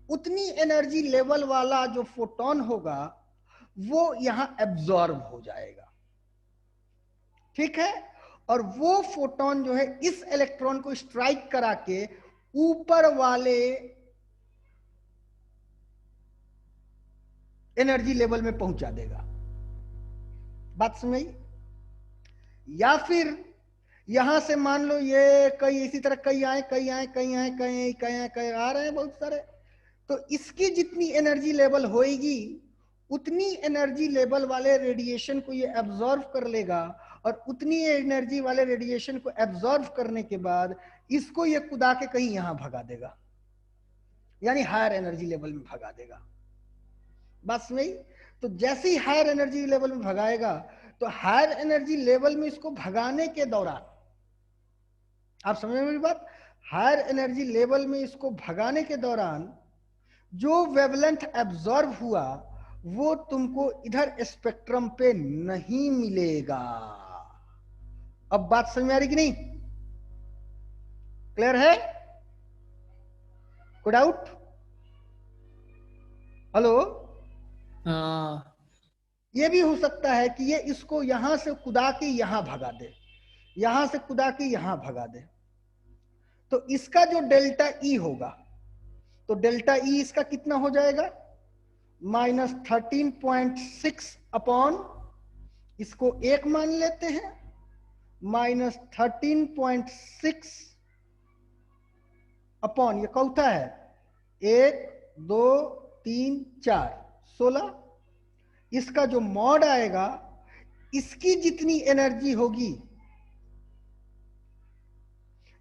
उतनी एनर्जी लेवल वाला जो फोटोन होगा वो यहां एब्जॉर्ब हो जाएगा। ठीक है? और वो फोटोन जो है इस इलेक्ट्रॉन को स्ट्राइक करा के ऊपर वाले एनर्जी लेवल में पहुंचा देगा, बात समझ? या फिर यहां से मान लो ये कई इसी तरह कई आए, कई आए, कई आए, कई कई आए, कई आ रहे हैं बहुत सारे, तो इसकी जितनी एनर्जी लेवल होएगी उतनी एनर्जी लेवल वाले रेडिएशन को ये एब्जॉर्व कर लेगा, और उतनी एनर्जी वाले रेडिएशन को एब्जॉर्व करने के बाद इसको ये कुदा के कहीं यहां भगा देगा, यानी हायर एनर्जी लेवल में भगा देगा, बस नहीं? तो जैसे ही हायर एनर्जी लेवल में भगाएगा, तो हायर एनर्जी लेवल में इसको भगाने के दौरान, आप समझ मेरी बात, हायर एनर्जी लेवल में इसको भगाने के दौरान जो वेवलेंथ एब्जॉर्ब हुआ वो तुमको इधर स्पेक्ट्रम पे नहीं मिलेगा। अब बात समझ में आ रही कि नहीं? क्लियर है? कोई डाउट? हेलो? हाँ। ये भी हो सकता है कि ये इसको यहां से कुदा के यहां भगा दे, यहां से कुदा के यहां भगा दे, तो इसका जो डेल्टा ई होगा, तो डेल्टा ई इसका कितना हो जाएगा, -13.6 अपॉन, इसको एक मान लेते हैं, -13.6 अपॉन, ये कौथा है 1 2 3 4 16, इसका जो मॉड आएगा, इसकी जितनी एनर्जी होगी,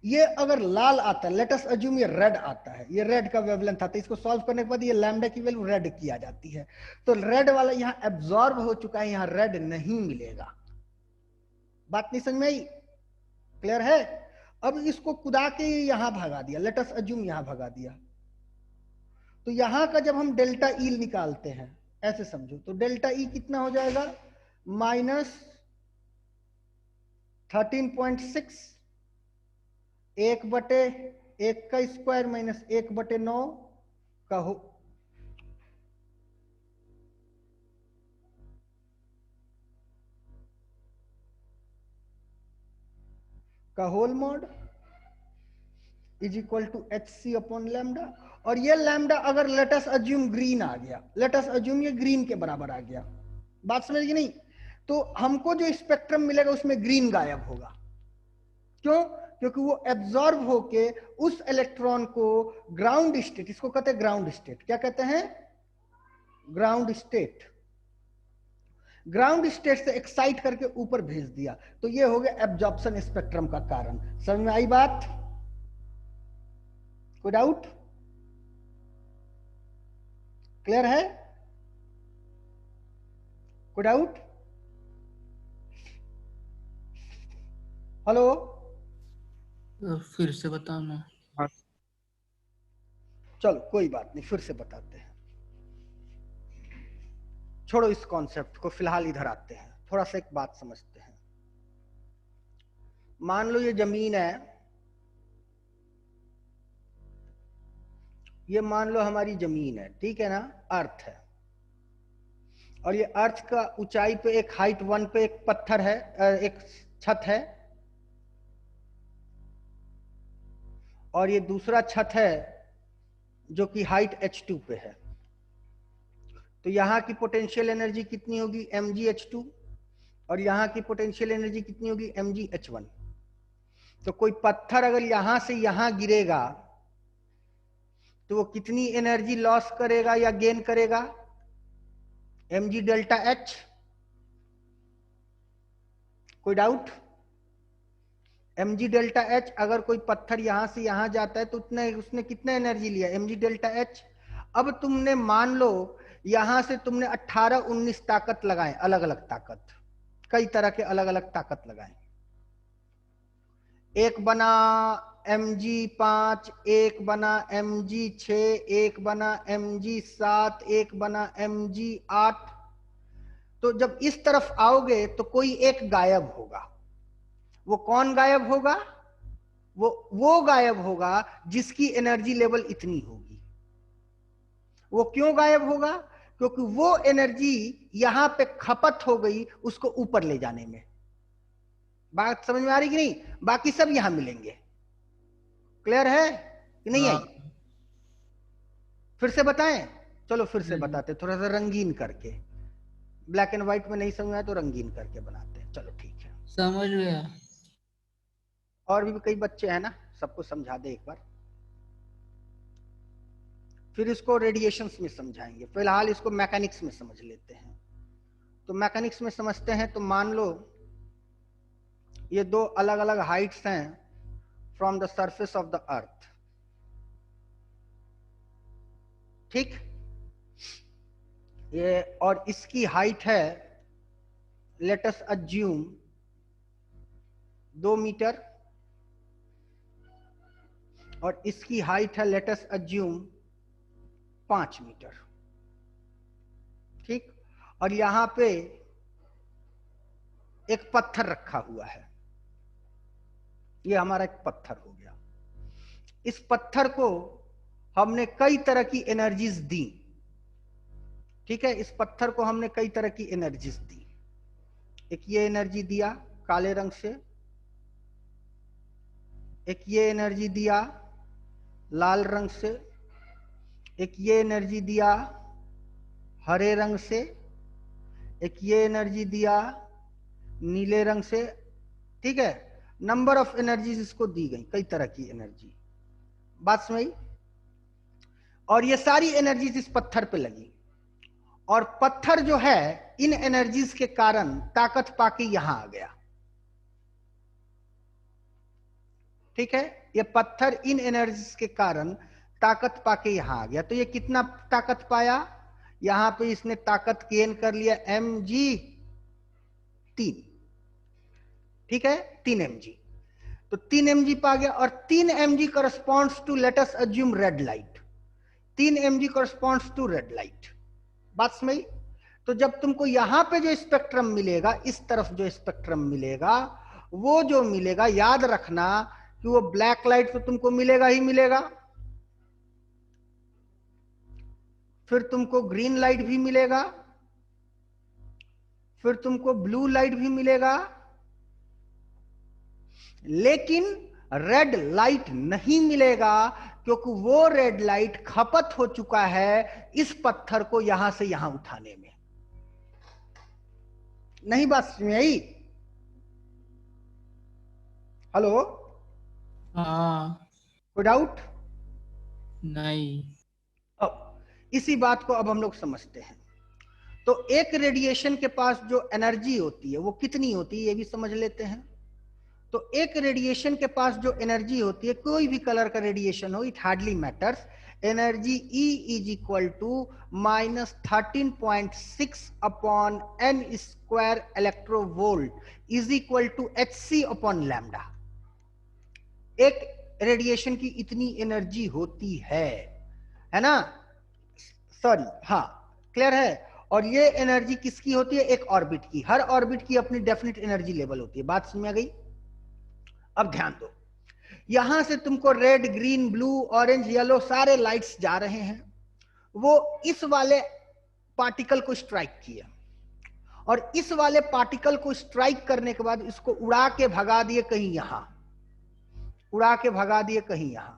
ये अगर लाल आता है, लेट अस अज्यूम ये रेड आता है, ये रेड का वेवलेंथ आता है, इसको सॉल्व करने के बाद ये लैम्डा की वैल्यू रेड की आ जाती है, तो रेड वाला यहां एब्जॉर्ब हो चुका है, यहां रेड नहीं मिलेगा। बात नहीं समझ में आई? क्लियर है? अब इसको कुदा के यहां भगा दिया, लेट अस अज्यूम यहां भगा दिया, तो यहां का जब हम डेल्टा ई निकालते हैं, ऐसे समझो, तो डेल्टा ई कितना हो जाएगा, -13.6 1/1 का स्क्वायर माइनस 1/9 का whole mod, is equal to HC upon lambda. और ये लैम्डा अगर लेटस अज्यूम ग्रीन आ गया, लेटस अज्यूम ये ग्रीन के बराबर आ गया, बात समझ गई नहीं? तो हमको जो स्पेक्ट्रम मिलेगा उसमें ग्रीन गायब होगा। क्यों? क्योंकि वो एब्जॉर्ब होके उस इलेक्ट्रॉन को ग्राउंड स्टेट, इसको कहते हैं ग्राउंड स्टेट, क्या कहते हैं? Ground state. ग्राउंड स्टेट से एक्साइट करके ऊपर भेज दिया, तो ये हो गया एब्जॉर्प्शन स्पेक्ट्रम का कारण। समझ में आई बात? कोई डाउट? क्लियर है? कोई डाउट? हेलो, फिर से बताना। चलो कोई बात नहीं, फिर से बताते हैं। छोड़ो इस कॉन्सेप्ट को, फिलहाल इधर आते हैं, थोड़ा सा एक बात समझते हैं। मान लो ये जमीन है, ये मान लो हमारी जमीन है, ठीक है ना, अर्थ है। और ये अर्थ का ऊंचाई पे एक हाइट 1 पे एक पत्थर है, एक छत है, और ये दूसरा छत है जो कि हाइट H2 पे है। तो यहां की पोटेंशियल एनर्जी कितनी होगी? mgH2, और यहां की पोटेंशियल एनर्जी कितनी होगी? mgH1। तो कोई पत्थर अगर यहां से यहां गिरेगा तो वो कितनी एनर्जी लॉस करेगा या गेन करेगा? mg delta H। कोई डाउट? mg डेल्टा H, अगर कोई पत्थर यहां से यहां जाता है तो उसने कितना एनर्जी लिया? mg delta H। अब तुमने मान लो यहां से तुमने 18-19 ताकत लगाए, अलग अलग ताकत, कई तरह के अलग अलग ताकत लगाए। एक बना mg5, एक बना mg6, एक बना mg7, एक बना mg8। तो जब इस तरफ आओगे तो कोई एक गायब होगा। वो कौन गायब होगा? वो गायब होगा जिसकी एनर्जी लेवल इतनी होगी। वो क्यों गायब होगा? क्योंकि वो एनर्जी यहां पे खपत हो गई उसको ऊपर ले जाने में। बात समझ में आ रही कि नहीं? बाकी सब यहां मिलेंगे। क्लियर है कि नहीं आई? फिर से बताएं? चलो फिर से बताते, थोड़ा सा रंगीन करके। ब्लैक एंड व्हाइट में नहीं समझ में आया तो रंगीन करके बनाते हैं। चलो ठीक है, समझ गया। और भी कई बच्चे हैं ना, सबको समझा दे एक बार, फिर इसको रेडिएशंस में समझाएंगे। फिलहाल इसको मैकेनिक्स में समझ लेते हैं। तो मैकेनिक्स में समझते हैं तो मान लो ये दो अलग अलग हाइट्स हैं from the surface of the earth, ठीक? ये और इसकी हाइट है, लेट अस अज्यूम 2 मीटर, और इसकी हाइट है, लेट अस अज्यूम 5 मीटर, ठीक? और यहां पे एक पत्थर रखा हुआ है, ये हमारा एक पत्थर हो गया। इस पत्थर को हमने कई तरह की एनर्जीज दी, ठीक है? इस पत्थर को हमने कई तरह की एनर्जीज दी। एक ये एनर्जी दिया काले रंग से, एक ये एनर्जी दिया लाल रंग से, एक ये एनर्जी दिया हरे रंग से, एक ये एनर्जी दिया नीले रंग से, ठीक है? नंबर ऑफ एनर्जीज इसको दी गई, कई तरह की एनर्जी। बात समझ? और ये सारी एनर्जीज इस पत्थर पे लगी, और पत्थर जो है इन एनर्जीज के कारण ताकत पाके यहां आ गया, ठीक है? ये पत्थर इन एनर्जीज के कारण ताकत पाके यहां आ गया। तो ये कितना ताकत पाया? यहां पे इसने ताकत गेन कर लिया mg3, ठीक है? 3 mg। तो 3 mg पा गया, और 3 mg corresponds to, let us assume red light. 3 mg corresponds to red light. बात समझ? तो जब तुमको यहां पे जो स्पेक्ट्रम मिलेगा, इस तरफ जो स्पेक्ट्रम मिलेगा, वो जो मिलेगा, याद रखना कि वो ब्लैक लाइट तो तुमको मिलेगा ही मिलेगा, फिर तुमको ग्रीन लाइट भी मिलेगा, फिर तुमको ब्लू लाइट भी मिलेगा, लेकिन रेड लाइट नहीं मिलेगा, क्योंकि वो रेड लाइट खपत हो चुका है इस पत्थर को यहां से यहां उठाने में। नहीं बात समझ आई? हेलो, हाँ। कोई डाउट? नहीं। अब इसी बात को अब हम लोग समझते हैं। तो एक रेडिएशन के पास जो एनर्जी होती है वो कितनी होती है ये भी समझ लेते हैं। तो एक रेडिएशन के पास जो एनर्जी होती है, कोई भी कलर का रेडिएशन हो, it hardly matters, energy E is equal to -13.6 upon n square electronvolt is equal to hc upon lambda. एक रेडिएशन की इतनी एनर्जी होती है ना? सॉरी, हाँ, क्लियर है। और ये एनर्जी किसकी होती है? एक ऑर्बिट की। हर ऑर्बिट की अपनी डेफिनेट एनर्जी लेवल होती है। बात समझ में आ गई? अब ध्यान दो, यहां से तुमको red, green, blue, orange, yellow सारे लाइट्स जा रहे हैं। वो इस वाले पार्टिकल को स्ट्राइक किया, और इस वाले पार्टिकल को स्ट्राइक करने के बाद इसको उड़ा के भगा दिए कहीं यहां, उड़ा के भगा दिए कहीं यहां।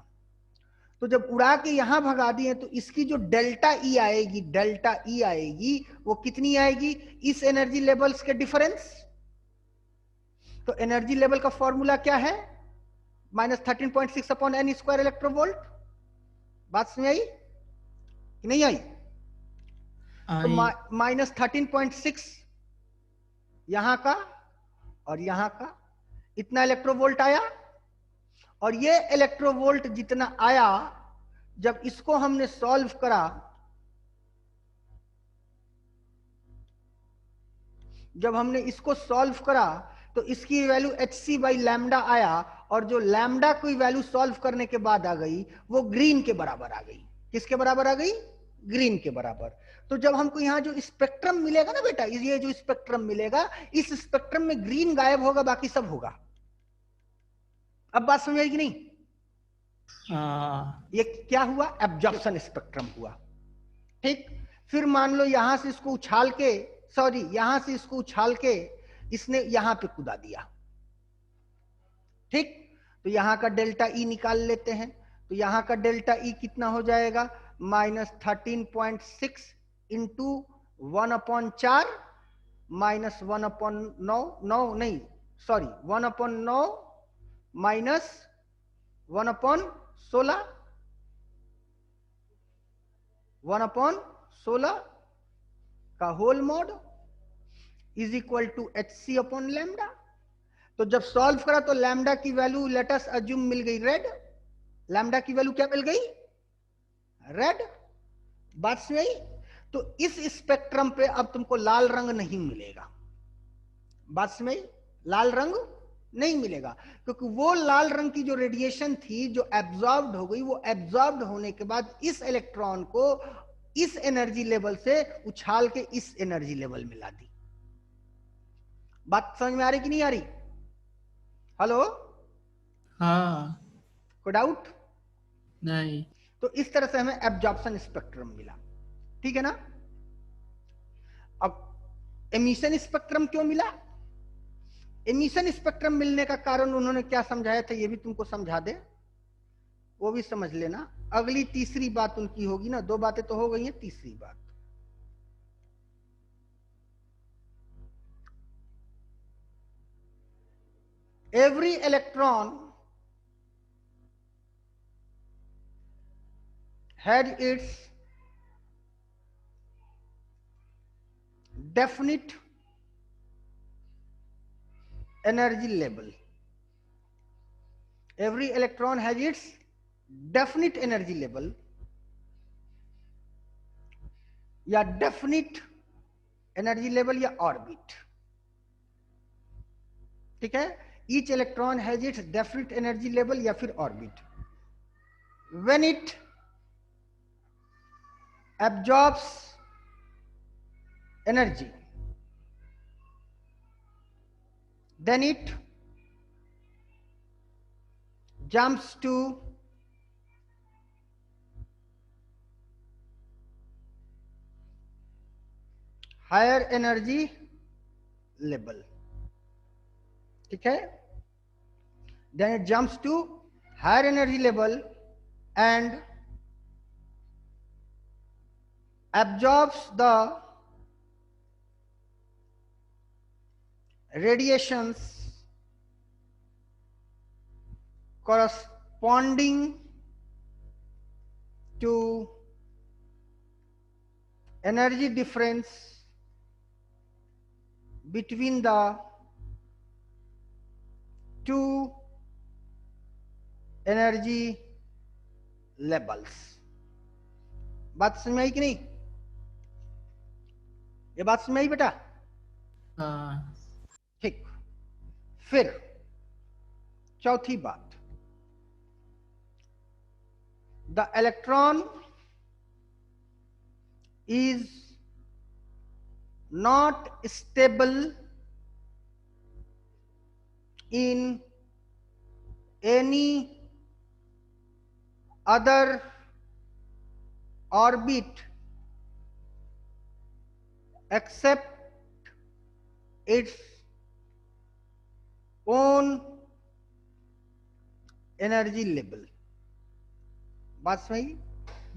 तो जब उड़ा के यहां भगा दिए तो इसकी जो डेल्टा ई आएगी, डेल्टा ई आएगी, वो कितनी आएगी? इस एनर्जी लेवल्स के डिफरेंस। तो एनर्जी लेवल का फॉर्मूला क्या है? -13.6 अपॉन n स्क्वायर इलेक्ट्रोवोल्ट। बात समझ आई कि नहीं आई? तो -13.6 यहां का और यहां का इतना इलेक्ट्रोवोल्ट आया। और ये इलेक्ट्रोवोल्ट जितना आया, जब इसको हमने सॉल्व करा, जब हमने इसको सॉल्व करा तो इसकी वैल्यू hc बाई लैम्डा आया, और जो लैम्डा की वैल्यू सॉल्व करने के बाद आ गई वो ग्रीन के बराबर आ गई। किसके बराबर आ गई? ग्रीन के बराबर। तो जब हमको यहाँ जो स्पेक्ट्रम मिलेगा ना बेटा, ये जो स्पेक्ट्रम मिलेगा, इस स्पेक्ट्रम में ग्रीन गायब होगा, बाकी सब होगा। अब बात समझ आएगी नहीं? हाँ। ये क्या हुआ? एब्जॉर्प्शन स्पेक्ट्रम हुआ। ठीक, फिर मान लो यहां से इसको उछाल के, सॉरी, यहां से इसको उछाल के इसने यहां पे कूदा दिया। ठीक, तो यहां का डेल्टा ई निकाल लेते हैं। तो यहां का डेल्टा ई कितना हो जाएगा? -13.6 इंटू 1/4 -1/9, 9 नहीं, सॉरी, 1/9 माइनस 1/16, 1/16 का whole mod is equal to hc upon lambda. तो जब सॉल्व करा तो लैम्डा की वैल्यू लेट अस अज्यूम मिल गई रेड। लैम्डा की वैल्यू क्या मिल गई? रेड। बात समझ आई? तो इस स्पेक्ट्रम पे अब तुमको लाल रंग नहीं मिलेगा। बात समझ आई? लाल रंग नहीं मिलेगा, क्योंकि वो लाल रंग की जो रेडिएशन थी जो एब्जॉर्ब्ड हो गई, वो एब्जॉर्ब्ड होने के बाद इस इलेक्ट्रॉन को इस एनर्जी लेवल से उछाल के इस एनर्जी लेवल में ला दी। बात समझ में आ रही कि नहीं आ रही? हेलो, हाँ। कोई डाउट? नहीं। तो इस तरह से हमें एब्जॉर्प्शन स्पेक्ट्रम मिला। ठीक है ना? अब एमिशन स्पेक्ट्रम क्यों मिला? एमिशन स्पेक्ट्रम मिलने का कारण उन्होंने क्या समझाया था, ये भी तुमको समझा दे, वो भी समझ लेना। अगली तीसरी बात उनकी होगी ना, दो बातें तो हो गई हैं, तीसरी बात। Every electron had its definite energy level. Every electron has its definite energy level या definite energy level या orbit. ठीक है? Each electron has its definite energy level या फिर orbit. When it absorbs energy, then it jumps to higher energy level. ठीक है? then it jumps to higher energy level and absorbs the radiations corresponding to energy difference between the two energy levels. बात समझ में आई कि नहीं? ये बात समझ में आई बेटा? हाँ ठीक. फिर चौथी बात, the electron is not stable in any other orbit except its own energy level. बात समझी?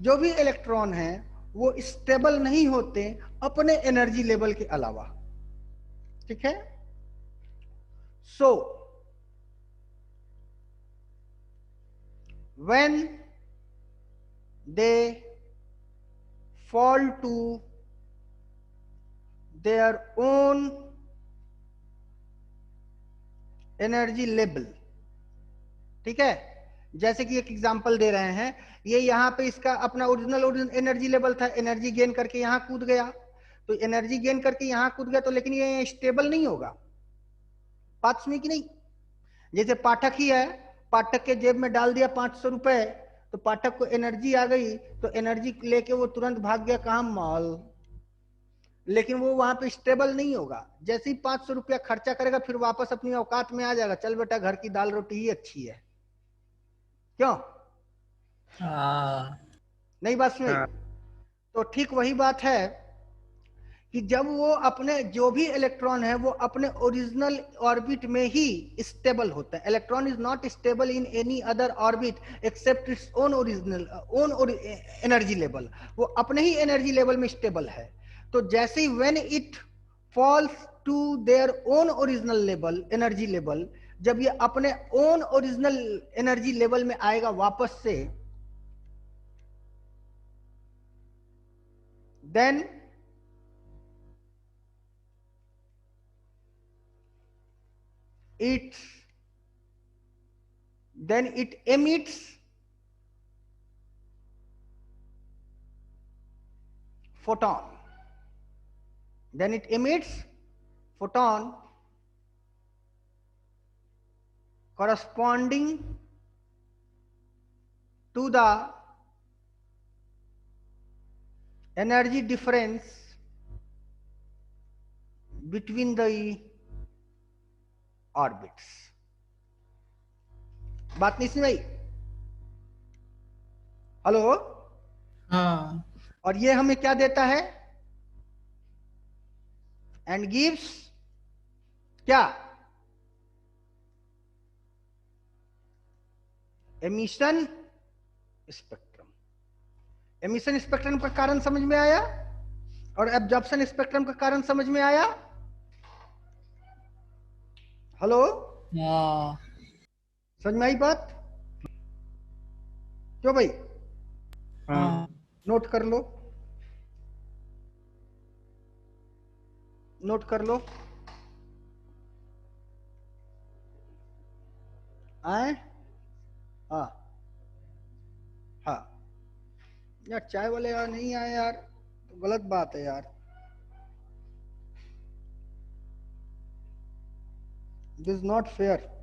जो भी इलेक्ट्रॉन है वो स्टेबल नहीं होते अपने एनर्जी लेवल के अलावा. ठीक है? सो when they fall to their own energy level, ठीक है, जैसे कि एक एग्जांपल दे रहे हैं, ये यहाँ पे इसका अपना ओरिजिनल एनर्जी लेवल था, एनर्जी गेन करके यहाँ कूद गया, तो एनर्जी गेन करके यहाँ कूद गया तो लेकिन ये स्टेबल नहीं होगा. बात सुनी कि नहीं? जैसे पाठक ही है, पाठक के जेब में डाल दिया 500 रुपए, तो पाठक को एनर्जी आ गई, तो एनर्जी लेके वो तुरंत भाग गया कहाँ? मॉल. लेकिन वो वहां पे स्टेबल नहीं होगा. जैसे ही 500 रुपया खर्चा करेगा फिर वापस अपनी औकात में आ जाएगा, चल बेटा घर की दाल रोटी ही अच्छी है. क्यों? हाँ नहीं बात सुनी? तो ठीक वही बात है कि जब वो अपने जो भी इलेक्ट्रॉन है वो अपने ओरिजिनल ऑर्बिट में ही स्टेबल होता है. Electron is not stable in any other orbit except its own own energy level. वो अपने ही एनर्जी लेवल में स्टेबल है. तो जैसे ही when it falls to their own original level energy level, जब ये अपने ओन ओरिजिनल एनर्जी लेवल में आएगा वापस से, then it emits photon. Then it emits photon corresponding to the energy difference between the orbits. बात नहीं सुनाई? हेलो? हाँ और ये हमें क्या देता है? एंड गिव्स क्या? Emission spectrum. एमिशन स्पेक्ट्रम का कारण समझ में आया और एब्जॉर्प्शन स्पेक्ट्रम का कारण समझ में आया? हेलो? हाँ समझ में आई बात? क्यों भाई? हाँ नोट कर लो, नोट कर लो. आए? हाँ हाँ. यार चाय वाले यार नहीं आए यार, तो गलत बात है यार. This is not fair.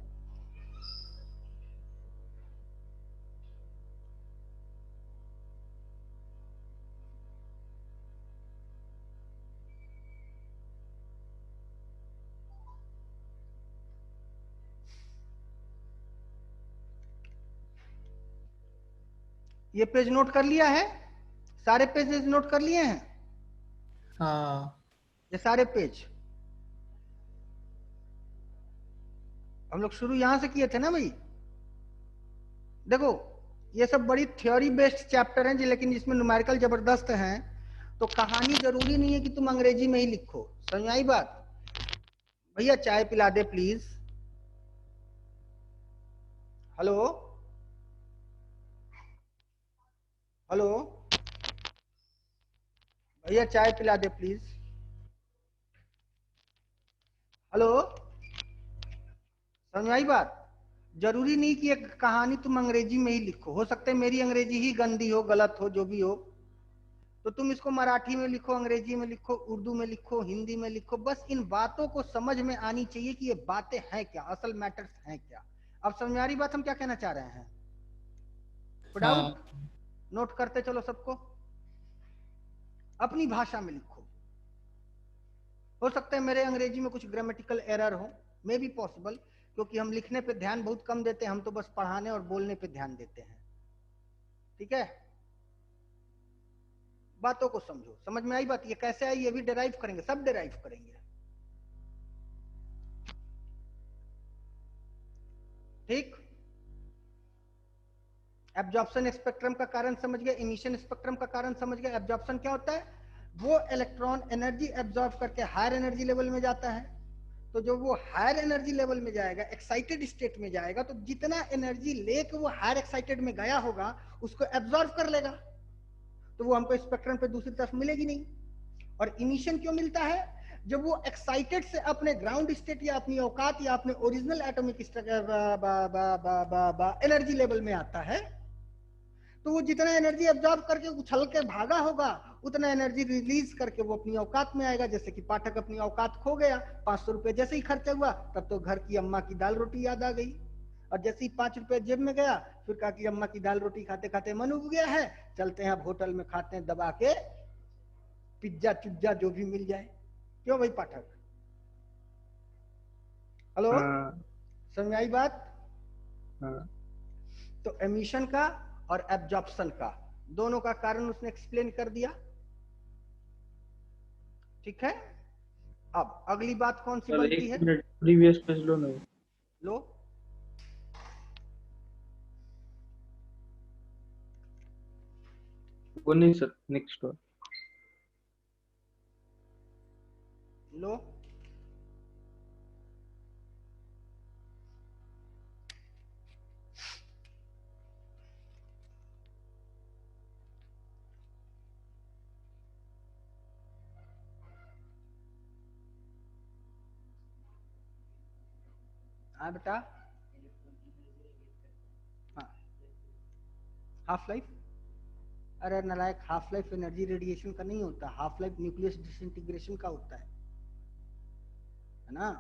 ये पेज नोट कर लिया है? सारे पेजेस नोट कर लिए हैं? हाँ ये सारे पेज हम लोग शुरू यहां से किए थे ना भाई? देखो ये सब बड़ी थ्योरी बेस्ड चैप्टर हैं जी, लेकिन इसमें न्यूमेरिकल जबरदस्त हैं। तो कहानी जरूरी नहीं है कि तुम अंग्रेजी में ही लिखो, समझ आई बात? भैया चाय पिला दे प्लीज। हेलो हेलो भैया चाय पिला दे प्लीज। हेलो, समझ आई बात? जरूरी नहीं कि एक कहानी तुम अंग्रेजी में ही लिखो, हो सकता है मेरी अंग्रेजी ही गंदी हो, गलत हो, जो भी हो, तो तुम इसको मराठी में लिखो, अंग्रेजी में लिखो, उर्दू में लिखो, हिंदी में लिखो, बस इन बातों को समझ में आनी चाहिए कि ये बातें हैं क्या, असल मैटर्स हैं क्या। अब समझ में आ रही बात हम क्या कहना चाह रहे हैं? डाउट? हाँ नोट करते चलो सबको, अपनी भाषा में लिखो। हो सकता है मेरे अंग्रेजी में कुछ ग्रामेटिकल एरर हो, मे बी पॉसिबल, क्योंकि हम लिखने पे ध्यान बहुत कम देते हैं, हम तो बस पढ़ाने और बोलने पे ध्यान देते हैं। ठीक है, बातों को समझो। समझ में आई बात? ये कैसे आई ये भी डिराइव करेंगे, सब डिराइव करेंगे। ठीक, एब्जॉर्प्शन स्पेक्ट्रम का कारण समझ गए, इमिशन स्पेक्ट्रम का कारण समझ गए। एब्जॉर्प्शन क्या होता है? वो इलेक्ट्रॉन एनर्जी एब्जॉर्ब करके हायर एनर्जी लेवल में जाता है। तो जब वो हायर एनर्जी लेवल में जाएगा, एक्साइटेड स्टेट में जाएगा, तो जितना एनर्जी लेके वो हायर एक्साइटेड में गया होगा उसको एब्जॉर्ब कर लेगा, तो वो हमको स्पेक्ट्रम पे दूसरी तरफ मिलेगी नहीं। और इमिशन क्यों मिलता है? जब वो एक्साइटेड से अपने ग्राउंड स्टेट या अपनी औकात या अपने ओरिजिनल एटॉमिक एनर्जी लेवल में आता है, तो वो जितना एनर्जी एब्जॉर्ब करके उछल के भागा होगा उतना एनर्जी रिलीज करके वो अपनी औकात में आएगा। जैसे कि पाठक अपनी औकात खो गया, 500 रुपए जैसे ही खर्चा हुआ तब तो घर की अम्मा की दाल रोटी याद आ गई, और जैसे ही 5 रुपए जेब में गया फिर कहा कि अम्मा की दाल रोटी खाते खाते मन उब गया है, चलते हैं अब होटल में खाते हैं दबा के पिज्जा चुज्जा जो भी मिल जाए। क्यों भाई पाठक? हेलो, हाँ समझ में आई बात? हाँ तो एमिशन का और एब्जॉर्प्शन का दोनों का कारण उसने एक्सप्लेन कर दिया। ठीक है, अब अगली बात कौन सी सर, बनती एक है? मिनट प्रीवियस पेज लो ना। लो, वो नहीं सर, नेक्स्ट वन। लो, हाँ बेटा, हाँ, हाफ लाइफ। अरे नालायक, हाफ लाइफ एनर्जी रेडिएशन का नहीं होता, हाफ लाइफ न्यूक्लियस डिसइंटीग्रेशन का होता है ना?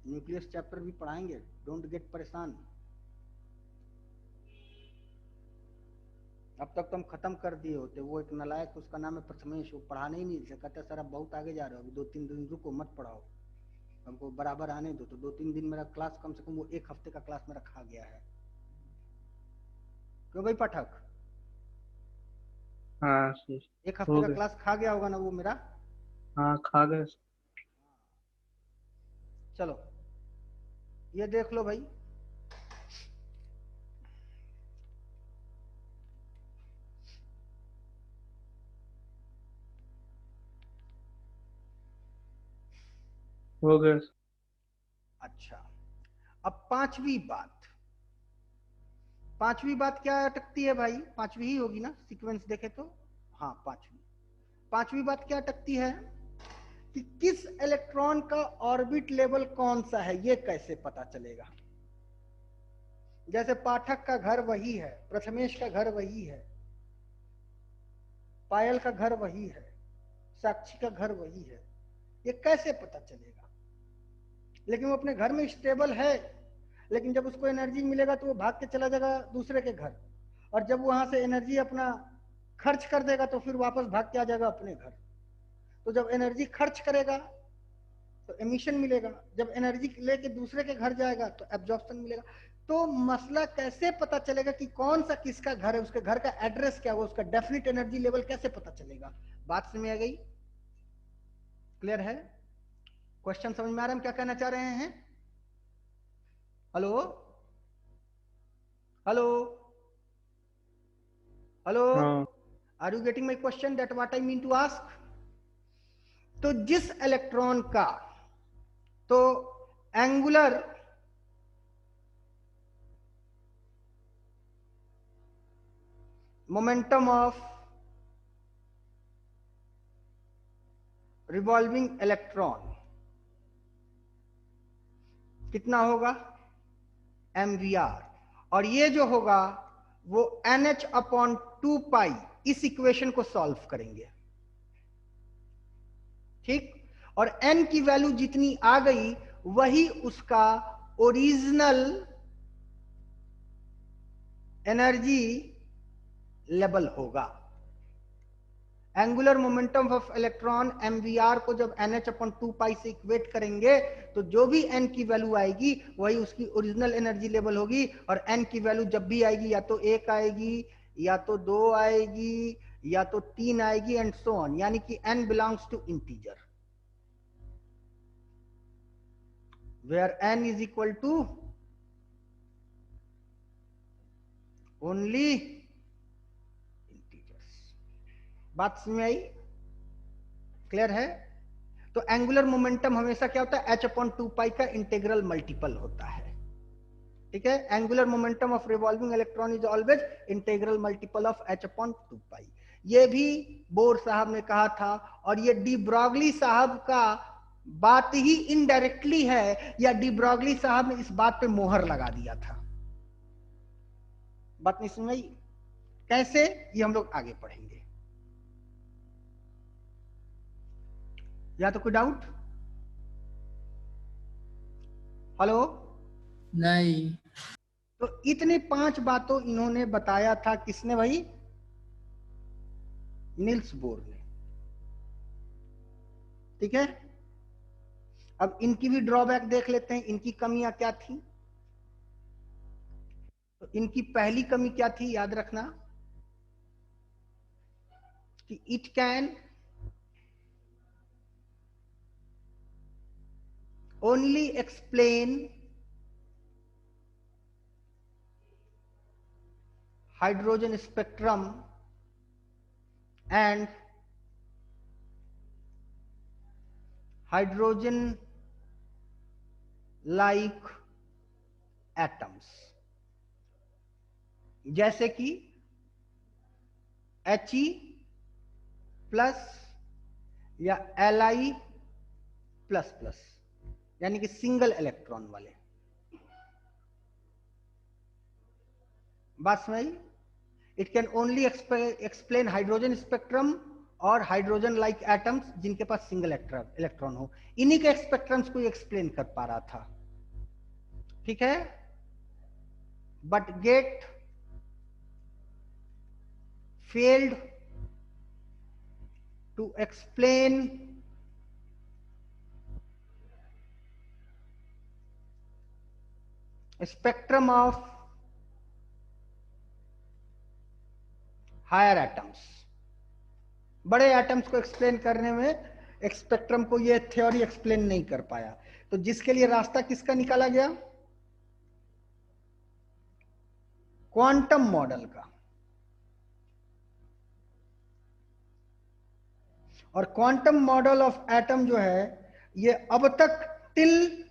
न्यूक्लियस चैप्टर भी पढ़ाएंगे, डोंट गेट परेशान। अब तक तो हम खत्म कर दिए होते। वो एक नालायक, उसका नाम है प्रथमेश, वो पढ़ाने ही नहीं से कहता सर आप बहुत आगे जा रहे हो, अभी 2-3 दिन रुको मत पढ़ाओ, हमको बराबर आने दो। तो 2-3 दिन मेरा क्लास, कम से कम वो 1 हफ्ते का क्लास मेरा खा गया है। क्यों भाई पाठक? हाँ सर, 1 हफ्ते हो का गया। क्लास खा गया होगा ना वो मेरा? हाँ खा गए सर। चलो ये देख लो भाई, हो गया सर। अच्छा अब पांचवी बात क्या अटकती है भाई? पांचवी ही होगी ना, सीक्वेंस देखे तो। हाँ पांचवी बात क्या अटकती है कि किस इलेक्ट्रॉन का ऑर्बिट लेवल कौन सा है, ये कैसे पता चलेगा? जैसे पाठक का घर वही है, प्रथमेश का घर वही है, पायल का घर वही है, साक्षी का घर वही है, ये कैसे पता चलेगा? लेकिन वो अपने घर में स्टेबल है, लेकिन जब उसको एनर्जी मिलेगा तो वो भाग के चला जाएगा दूसरे के घर, और जब वहां से एनर्जी अपना खर्च कर देगा तो फिर वापस भाग के आ जाएगा अपने घर। तो जब एनर्जी खर्च करेगा तो एमिशन मिलेगा, जब एनर्जी लेके दूसरे के घर जाएगा तो एब्जॉर्प्शन मिलेगा। तो मसला कैसे पता चलेगा कि कौन सा किसका घर है, उसके घर का एड्रेस क्या हुआ, उसका डेफिनेट एनर्जी लेवल कैसे पता चलेगा? बात समझ आ गई? क्लियर है? क्वेश्चन समझ में आ रहा है हम क्या कहना चाह रहे हैं? हेलो हेलो हेलो, हाँ are you getting my question that what I mean to ask? तो जिस इलेक्ट्रॉन का तो angular momentum of revolving electron कितना होगा? mvr। और ये जो होगा वो NH/2 पाई, इस इक्वेशन को सॉल्व करेंगे, ठीक। और n की वैल्यू जितनी आ गई वही उसका ओरिजिनल एनर्जी लेवल होगा। Angular momentum of electron mvr को जब NH/2 पाई से इक्वेट करेंगे तो जो भी n की वैल्यू आएगी वही उसकी ओरिजिनल एनर्जी लेवल होगी। और n की वैल्यू जब भी आएगी या तो 1 आएगी या तो 2 आएगी या तो 3 आएगी एंड सो ऑन, यानी कि n belongs to integer where n is equal to only integers. बात समझ में आई? क्लियर है? तो एंगुलर मोमेंटम हमेशा क्या होता है? h/2 पाई का इंटीग्रल मल्टीपल होता है, ठीक है। Angular momentum of revolving electron is always integral multiple of h/2 पाई। ये भी बोर साहब ने कहा था, और ये डी ब्रॉगली साहब का बात ही इनडायरेक्टली है, या डी ब्रॉगली साहब ने इस बात पे मोहर लगा दिया था। बात नहीं सुन रही? कैसे, ये हम लोग आगे पढ़ेंगे। या तो कोई डाउट? हेलो, नहीं। तो इतने 5 बातों इन्होंने बताया था, किसने भाई? नील्स बोर ने, ठीक है। अब इनकी भी ड्रॉबैक देख लेते हैं, इनकी कमियां क्या थी। तो इनकी पहली कमी क्या थी, याद रखना, कि it can only explain hydrogen spectrum and hydrogen like atoms, जैसे कि He प्लस या Li प्लस प्लस, यानी कि सिंगल इलेक्ट्रॉन वाले। बात समझ? It can only explain hydrogen spectrum और हाइड्रोजन लाइक एटम्स जिनके पास सिंगल इलेक्ट्रॉन हो, इन्हीं के स्पेक्ट्रम्स को एक्सप्लेन कर पा रहा था, ठीक है। But get failed to explain spectrum of higher atoms. बड़े एटम्स को एक्सप्लेन करने में स्पेक्ट्रम को ये थ्योरी एक्सप्लेन नहीं कर पाया, तो जिसके लिए रास्ता किसका निकाला गया? क्वांटम मॉडल का। और क्वांटम मॉडल ऑफ एटम जो है ये अब तक टिल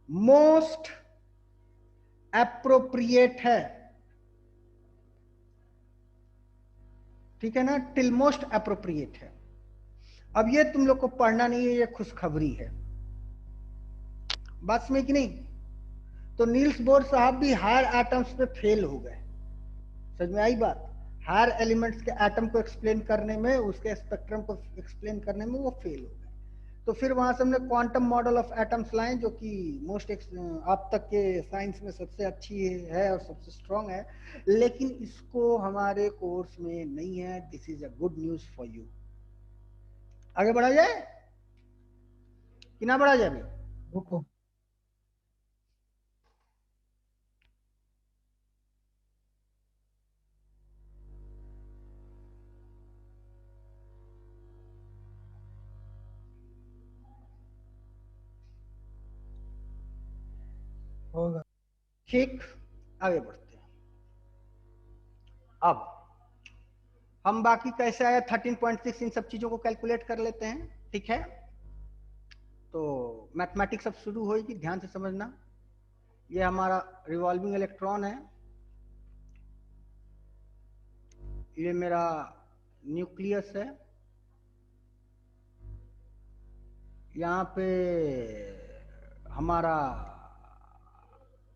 मोस्ट एप्रोप्रिएट है, ठीक है ना, टिल मोस्ट एप्रोप्रिएट है। अब ये तुम लोग को पढ़ना नहीं है, ये खुशखबरी है। बात में कि नहीं? तो नील्स बोर साहब भी हायर एटम्स पे फेल हो गए, समझ में आई बात? हायर एलिमेंट्स के एटम को एक्सप्लेन करने में, उसके स्पेक्ट्रम को एक्सप्लेन करने में वो फेल हो गए। तो फिर वहां से हमने क्वांटम मॉडल ऑफ एटम्स लाए, जो कि मोस्ट अब तक के साइंस में सबसे अच्छी है और सबसे स्ट्रांग है, लेकिन इसको हमारे कोर्स में नहीं है। This is a good news for you. आगे बढ़ा जाए कि ना बढ़ा जाए भाई? रुको। होगा। ठीक, आगे बढ़ते हैं। अब हम बाकी कैसे आया 13.6 इन सब चीजों को कैलकुलेट कर लेते हैं। ठीक है, तो मैथमेटिक्स अब शुरू होगी, ध्यान से समझना। ये हमारा रिवॉल्विंग इलेक्ट्रॉन है, ये मेरा न्यूक्लियस है, यहाँ पे हमारा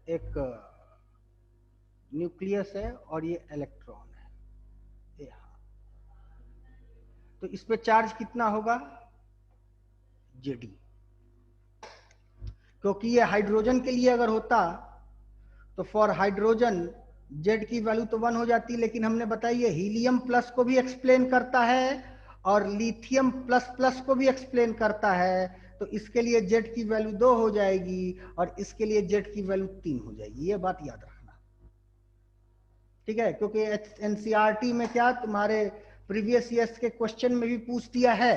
एक न्यूक्लियस है और ये इलेक्ट्रॉन है, ये हाँ। तो इस पे चार्ज कितना होगा, जेडी, क्योंकि ये हाइड्रोजन के लिए अगर होता तो फॉर हाइड्रोजन जेड की वैल्यू तो 1 हो जाती, लेकिन हमने बताया ये हीलियम प्लस को भी एक्सप्लेन करता है और लिथियम प्लस प्लस को भी एक्सप्लेन करता है, तो इसके लिए जेड की वैल्यू 2 हो जाएगी और इसके लिए जेड की वैल्यू 3 हो जाएगी। ये बात याद रखना, ठीक है, क्योंकि एनसीईआरटी में क्या तुम्हारे प्रीवियस ईयर्स के क्वेश्चन में भी पूछ दिया है,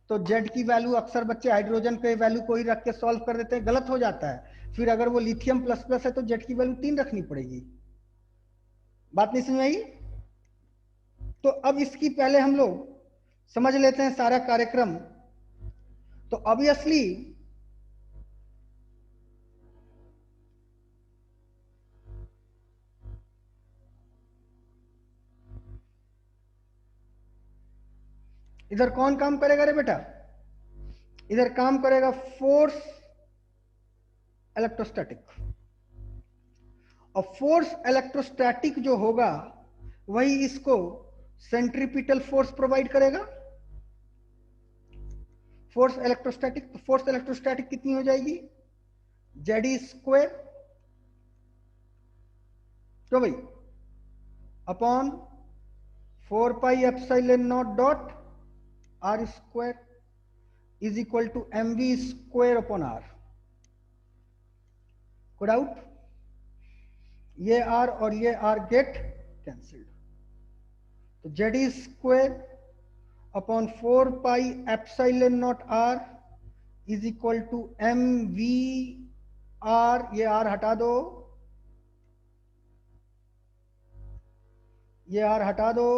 तो जेड की वैल्यू अक्सर बच्चे हाइड्रोजन के वैल्यू को ही रख के सॉल्व कर देते हैं, गलत हो जाता है। फिर अगर वो लिथियम प्लस प्लस है तो जेड की वैल्यू 3 रखनी पड़ेगी। बात नहीं समझ आई? तो अब इसकी पहले हम लोग समझ लेते हैं सारा कार्यक्रम। तो ऑब्वियसली इधर कौन काम करेगा रे बेटा, इधर काम करेगा फोर्स इलेक्ट्रोस्टैटिक, और फोर्स इलेक्ट्रोस्टैटिक जो होगा वही इसको सेंट्रीपिटल फोर्स प्रोवाइड करेगा। फोर्स इलेक्ट्रोस्टैटिक, तो फोर्स इलेक्ट्रोस्टैटिक कितनी हो जाएगी, जेडी स्क्वायर, तो भाई upon 4 pi epsilon naught dot R square is equal to M V square upon R. कोई डाउट? ये आर और ये आर गेट कैंसिल्ड, तो Z square upon 4 pi epsilon naught R is equal to M V R, ये are हटा दो, ये are हटा दो,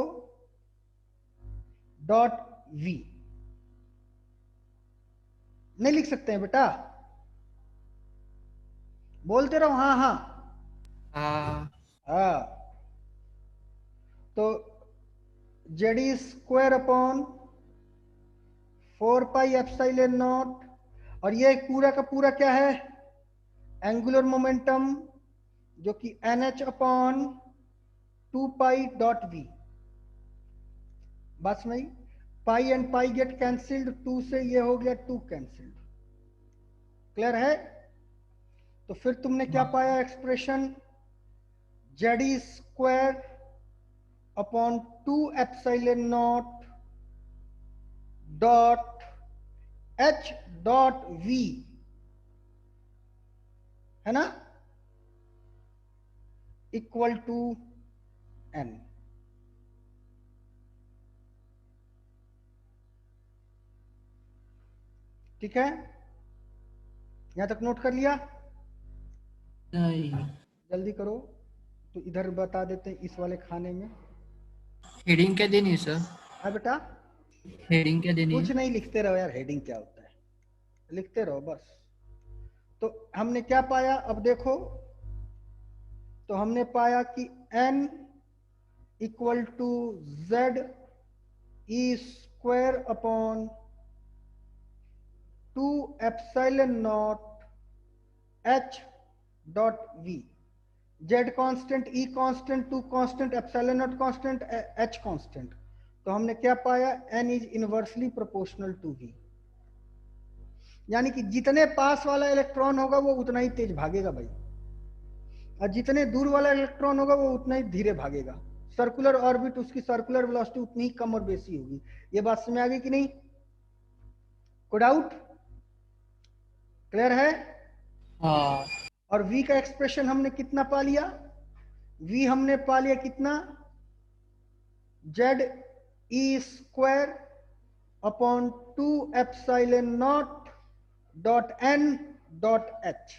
डॉट वी। नहीं लिख सकते हैं बेटा, बोलते रहो हाँ हाँ हाँ। तो JD square upon 4 pi epsilon naught, और ये पूरा का पूरा क्या है, एंगुलर मोमेंटम, जो कि NH upon 2 pi dot V. बस नहीं, pi and pi get cancelled, 2 से ये हो गया 2 कैंसिल्ड। क्लियर है? तो फिर तुमने क्या पाया expression, JD square upon 2 epsilon naught dot H dot V, है ना, इक्वल टू N। ठीक है, यहां तक नोट कर लिया? नहीं, जल्दी करो, तो इधर बता देते हैं इस वाले खाने में। हेडिंग क्या देनी है सर? हाँ बेटा, हेडिंग क्या देनी कुछ है? नहीं, लिखते रहो यार, हेडिंग क्या होता है, लिखते रहो बस। तो हमने क्या पाया, अब देखो, तो हमने पाया कि N equal to Z E square upon 2 epsilon naught H dot V। Z constant, E constant, 2 constant, epsilon naught constant, H constant. तो हमने क्या पाया, N is inversely proportional to V, यानी कि जितने पास वाला इलेक्ट्रॉन होगा वो उतना ही तेज भागेगा भाई, और जितने दूर वाला इलेक्ट्रॉन होगा वो उतना ही धीरे भागेगा। सर्कुलर ऑर्बिट, उसकी सर्कुलर वेलोसिटी उतनी ही कम और बेसी होगी। ये बात समझ आ गई कि नहीं? कोई डाउट? क्लियर है? हाँ, और V का एक्सप्रेशन हमने कितना पा लिया, V हमने पा लिया कितना, Z E square upon 2 epsilon naught dot N dot H।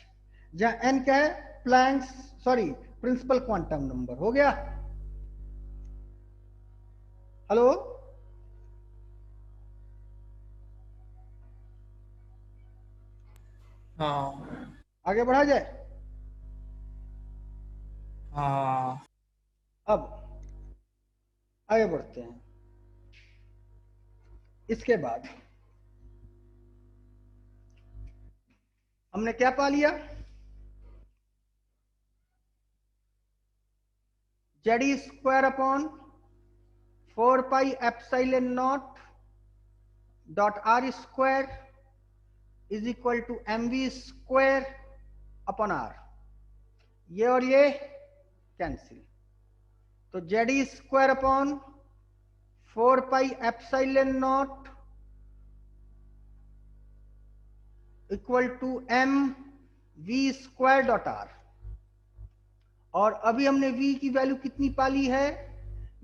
जहां n क्या है, Planck's sorry principal quantum number. हो गया? हेलो, हाँ आगे बढ़ा जाए? हाँ अब आगे बढ़ते हैं। इसके बाद हमने क्या पा लिया? Z square upon 4 pi epsilon naught dot R square is equal to M V square upon R. ये और ये कैंसिल, तो Z square upon 4 pi epsilon naught equal to M V square dot are. और अभी हमने v की value कितनी पाली है?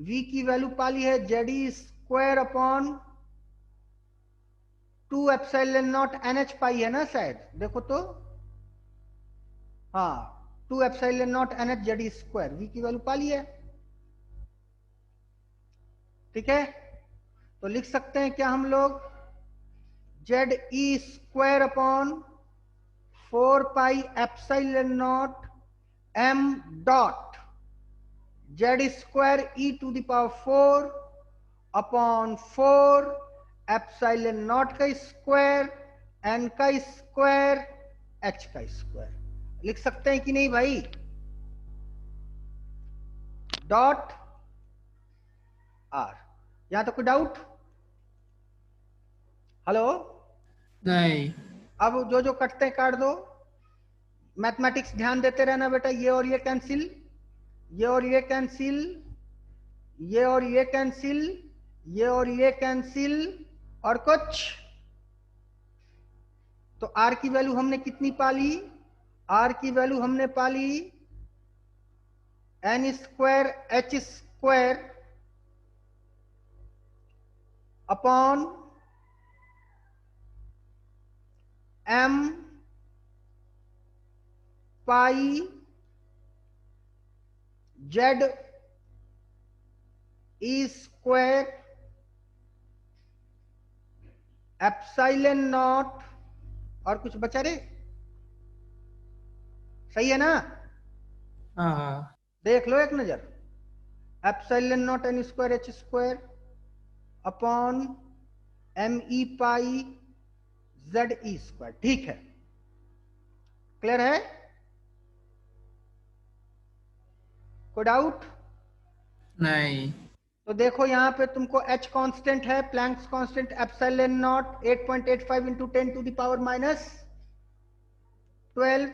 v की वैल्यू पाली है Z square upon 2 epsilon not NH पाई है ना शायद, देखो तो। हाँ, 2 epsilon not NH Z square, v की वैल्यू पाली है। ठीक है, तो लिख सकते हैं क्या हम लोग? Z E square upon 4 pi epsilon naught m dot Z square E to the power 4 upon 4 epsilon naught का स्क्वायर, n का स्क्वायर, h का स्क्वायर। लिख सकते हैं कि नहीं भाई? Dot r. यहां तो कोई डाउट? हेलो, नहीं। अब जो जो कटते हैं काट दो। मैथमेटिक्स ध्यान देते रहना बेटा। ये और ये कैंसिल, ये और ये कैंसिल, ये और ये कैंसिल, ये और ये कैंसिल, और कुछ। तो आर की वैल्यू हमने कितनी पाली? आर की वैल्यू हमने पाली N square H square upon M pi Z ई स्क्वायर एप्सिलॉन नॉट, और कुछ बचा रे? सही है ना? हाँ हाँ देख लो एक नजर। Epsilon naught n square H square upon m e pi Z ई स्क्वायर। ठीक है, क्लियर है? कोई डाउट? नहीं। तो देखो यहाँ पे तुमको h कांस्टेंट है, Planck's constant epsilon naught 8.85 into 10 to the power minus 12,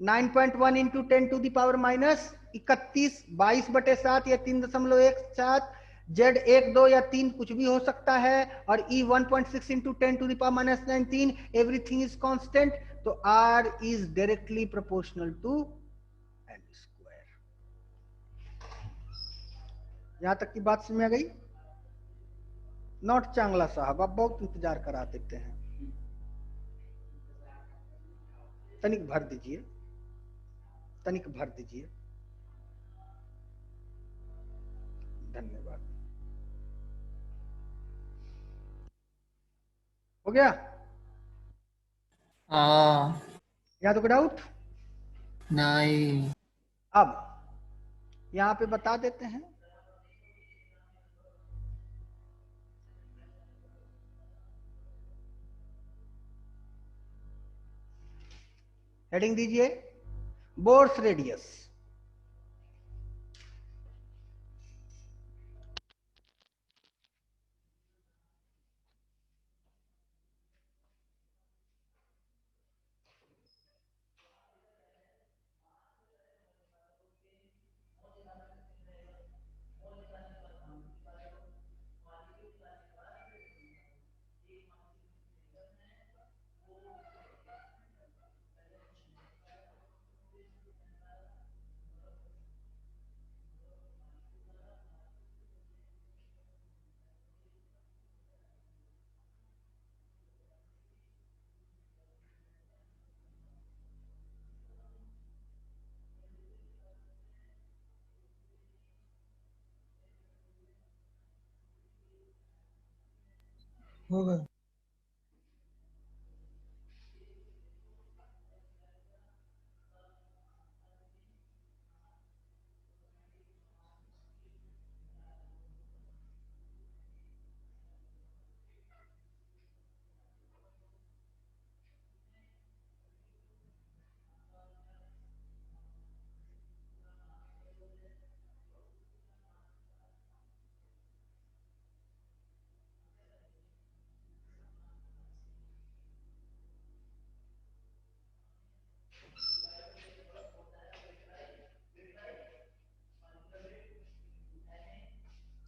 9.1 into 10 to the power minus 31, 22/7 या 3.17। जेड 1 2 या 3 कुछ भी हो सकता है। और e 1.6 into 10 to the power minus 19, everything is constant. तो r is directly proportional to n square. यहां तक की बात समझ में आ गई? नॉट चांगला साहब, आप बहुत इंतजार करा देते हैं। तनिक भर दीजिए, तनिक भर दीजिए। धन्यवाद। हो गया? हाँ। या तो कोई डाउट? नहीं। अब यहां पे बता देते हैं। हेडिंग दीजिए बोर्स रेडियस। हो गया।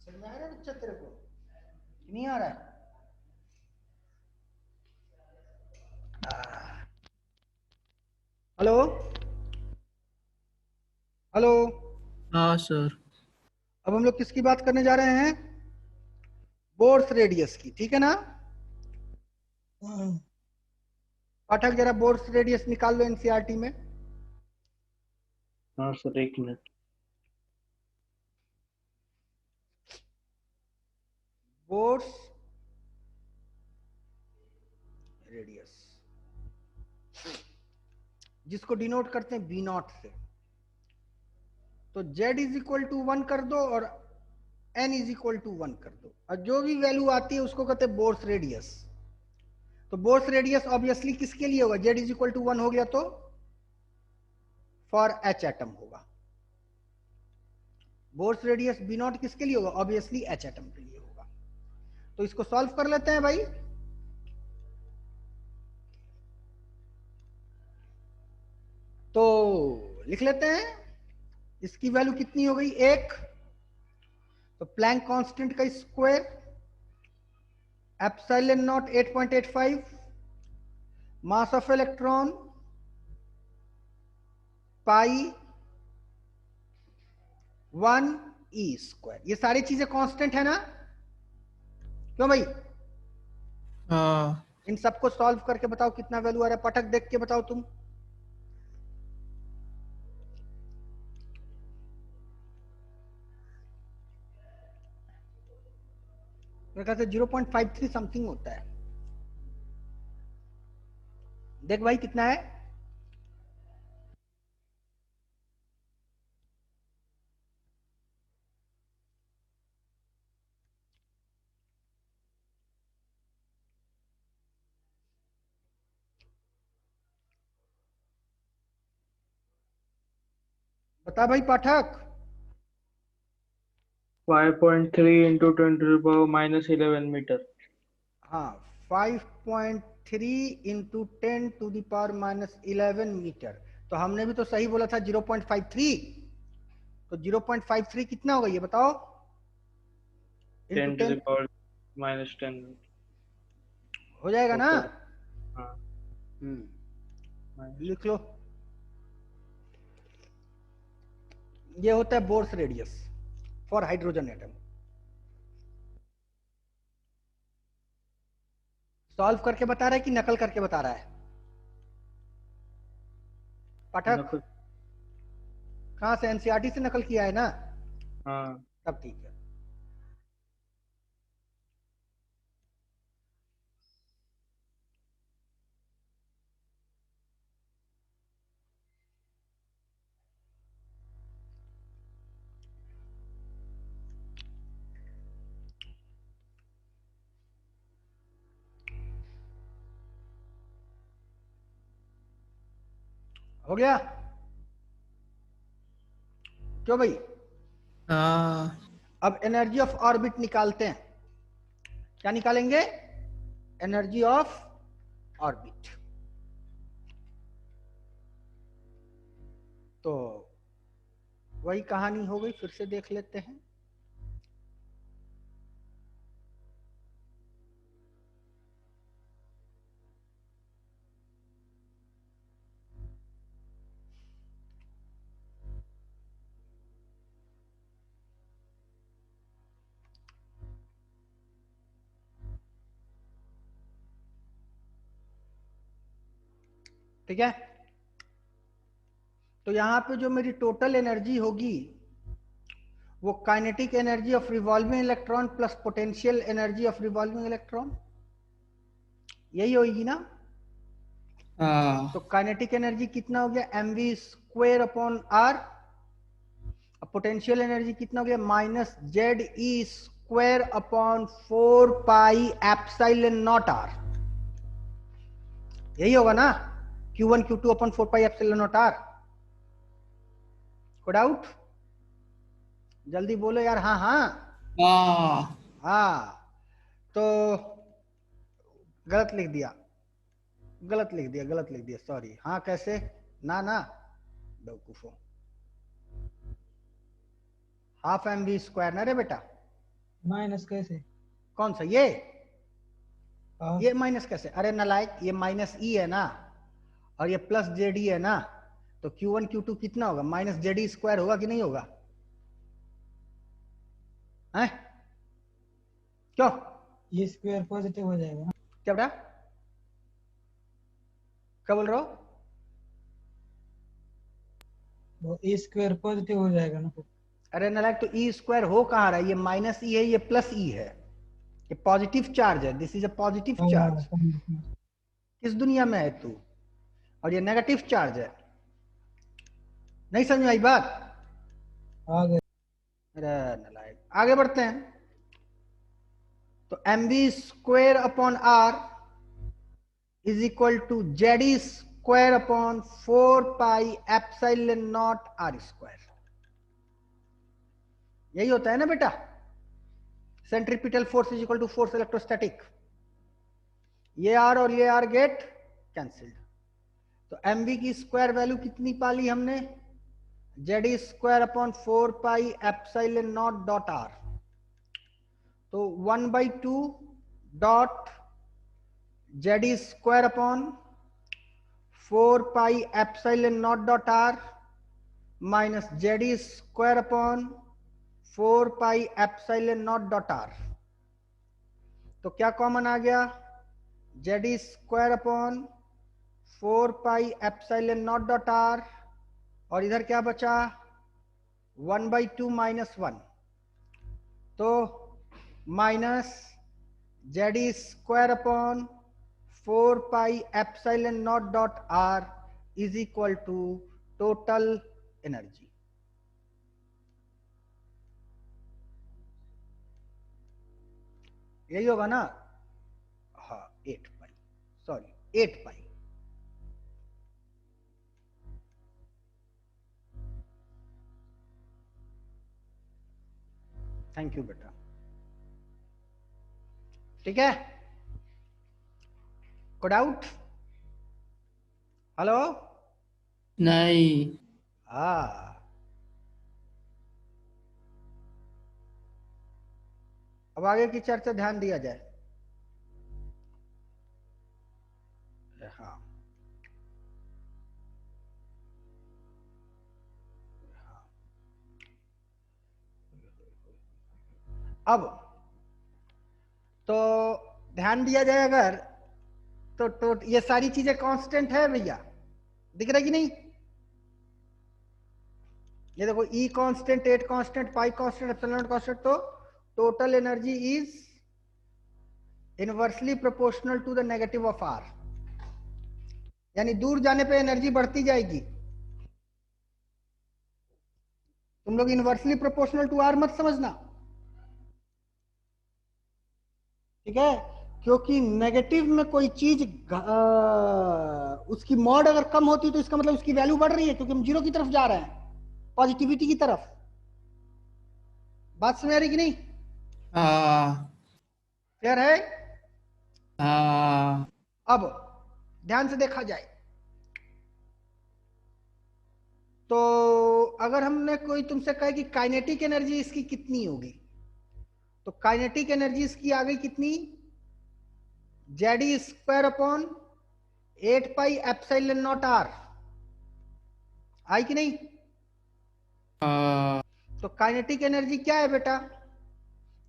समझ में आ रहा है बच्चा तेरे को, नहीं आ रहा है? Hello hello. हाँ सर। अब हम लोग किसकी बात करने जा रहे हैं? बोर्स रेडियस की, ठीक है ना? पाठक जरा बोर्स रेडियस निकाल लो एनसीईआरटी में। हाँ सर, एक मिनट। बोर्स रेडियस, जिसको डिनोट करते हैं बी नॉट से। तो z इज इक्वल टू 1 कर दो और n इज इक्वल टू 1 कर दो, और जो भी वैल्यू आती है उसको कहते हैं बोर्स रेडियस। तो बोर्स रेडियस ऑब्वियसली किसके लिए होगा? z इज इक्वल टू 1 हो गया तो फॉर h एटम होगा। बोर्स रेडियस बी नॉट किसके लिए होगा? ऑब्वियसली h एटम के लिए होगा। तो इसको सॉल्व कर लेते हैं भाई। तो लिख लेते हैं, इसकी वैल्यू कितनी हो गई? 1। तो प्लैंक कांस्टेंट का square epsilon naught 8.85, mass of electron pi 1 E square. ये सारी चीजें कांस्टेंट है ना? क्यों भाई? हाँ इन सबको सॉल्व करके बताओ कितना वैल्यू आ रहा है। पटक देख के बताओ तुम। मेरे ख्याल से 0.53 समथिंग होता है। देख भाई कितना है? बता भाई पाठक। 5.3 इंटू 10⁻⁻11 मीटर। हाँ, 5.3 इंटू 10⁻⁻11 मीटर। तो हमने भी तो सही बोला था 0.53। तो 0.53 कितना होगा ये बताओ? इंटू 10 10⁻⁻10 हो जाएगा ना? हाँ। लिख लो, ये होता है Bohr's radius for hydrogen atom. Solve करके बता रहा है कि नकल करके बता रहा है? पाठक नकल। कहां से? एनसीईआरटी से नकल किया है ना? हाँ। तब ठीक है। हो गया? क्यों भाई? हाँ अब एनर्जी ऑफ ऑर्बिट निकालते हैं। क्या निकालेंगे? Energy of orbit. तो वही कहानी हो गई, फिर से देख लेते हैं। ठीक है, तो यहां पे जो मेरी टोटल एनर्जी होगी वो kinetic energy of revolving electron plus potential energy of revolving electron. यही होगी ना। तो हाँ काइनेटिक एनर्जी कितना हो गया, mv स्क्वायर अपॉन आर। अब पोटेंशियल एनर्जी कितना हो गया, माइनस जेड ई square upon 4 pi epsilon naught r. यही होगा ना, Q1 Q2 upon 4 pi epsilon naught r. कोई डाउट? जल्दी बोलो यार, हाँ हाँ हाँ हाँ। तो गलत लिख दिया, गलत लिख दिया, सॉरी। हाँ कैसे, ना ना बेवकूफो, हाफ एम वी स्क्वायर ना रे बेटा। माइनस कैसे? कौन सा ये हाँ ये माइनस कैसे, अरे नालायक, ये माइनस ई है ना, और ये प्लस जेड ई है ना। तो Q1 Q2 कितना होगा, माइनस जेड ई स्क्वायर होगा कि नहीं होगा, हैं? क्यों, ये स्क्वायर पॉजिटिव हो जाएगा ना। क्या बेटा, क्या बोल रहे हो? वो ए स्क्वायर पॉजिटिव हो जाएगा ना फिर। अरे नालायक, तो ई स्क्वायर हो कहाँ रहा है, ये माइनस ई है, ये प्लस ई है, ये पॉजिटिव चार्ज है, दिस इज अ पॉजिटिव हाँ, चार्ज। समझ। किस दुनिया में है तू, और ये नेगेटिव चार्ज है। नहीं समझ में आई बात? आ गए। अरे नालायक, आगे बढ़ते हैं। तो m v square upon r is equal to Z square upon 4 pi epsilon naught r square. यही होता है ना बेटा, centripetal force is equal to force electrostatic. ये आर और ये आर गेट कैंसिल्ड। तो एम बी की स्क्वायर वैल्यू कितनी पाली हमने, Z square upon 4 pi epsilon naught dot r. तो 1/2 dot Z square upon 4 pi epsilon naught dot are minus Z square upon 4 pi epsilon naught dot r. तो क्या common आ गया, Z square upon 4 pi epsilon naught dot are, और इधर क्या बचा, 1/2 minus 1। तो minus Z square upon 4 pi epsilon naught dot r is equal to total energy. यही होगा ना, हाँ 8 pi, sorry 8 pi. Thank you बेटा, ठीक है। को डाउट? हेलो, नहीं। हाँ। अब आगे की चर्चा ध्यान दिया जाए। हाँ अब तो ध्यान दिया जाए अगर, तो ये सारी चीजें कांस्टेंट है भैया, दिख रहा है कि नहीं? ये देखो, E constant, 8 constant, pi constant, epsilon naught constant. तो total energy is inversely proportional to the negative of R, यानी दूर जाने पे एनर्जी बढ़ती जाएगी। तुम लोग इनवर्सली प्रोपोर्शनल टू आर मत समझना, ठीक है? क्योंकि नेगेटिव में कोई चीज उसकी मॉड अगर कम होती है तो इसका मतलब उसकी वैल्यू बढ़ रही है, क्योंकि हम जीरो की तरफ जा रहे हैं, पॉजिटिविटी की तरफ। बात समझ आ रही कि नहीं? हाँ क्लियर है? हाँ अब ध्यान से देखा जाए तो अगर हमने कोई तुमसे कहे कि काइनेटिक एनर्जी इसकी कितनी होगी, तो काइनेटिक एनर्जी इसकी आ गई कितनी, Z square upon 8 pi epsilon naught R. आई कि नहीं? हाँ तो काइनेटिक एनर्जी क्या है बेटा,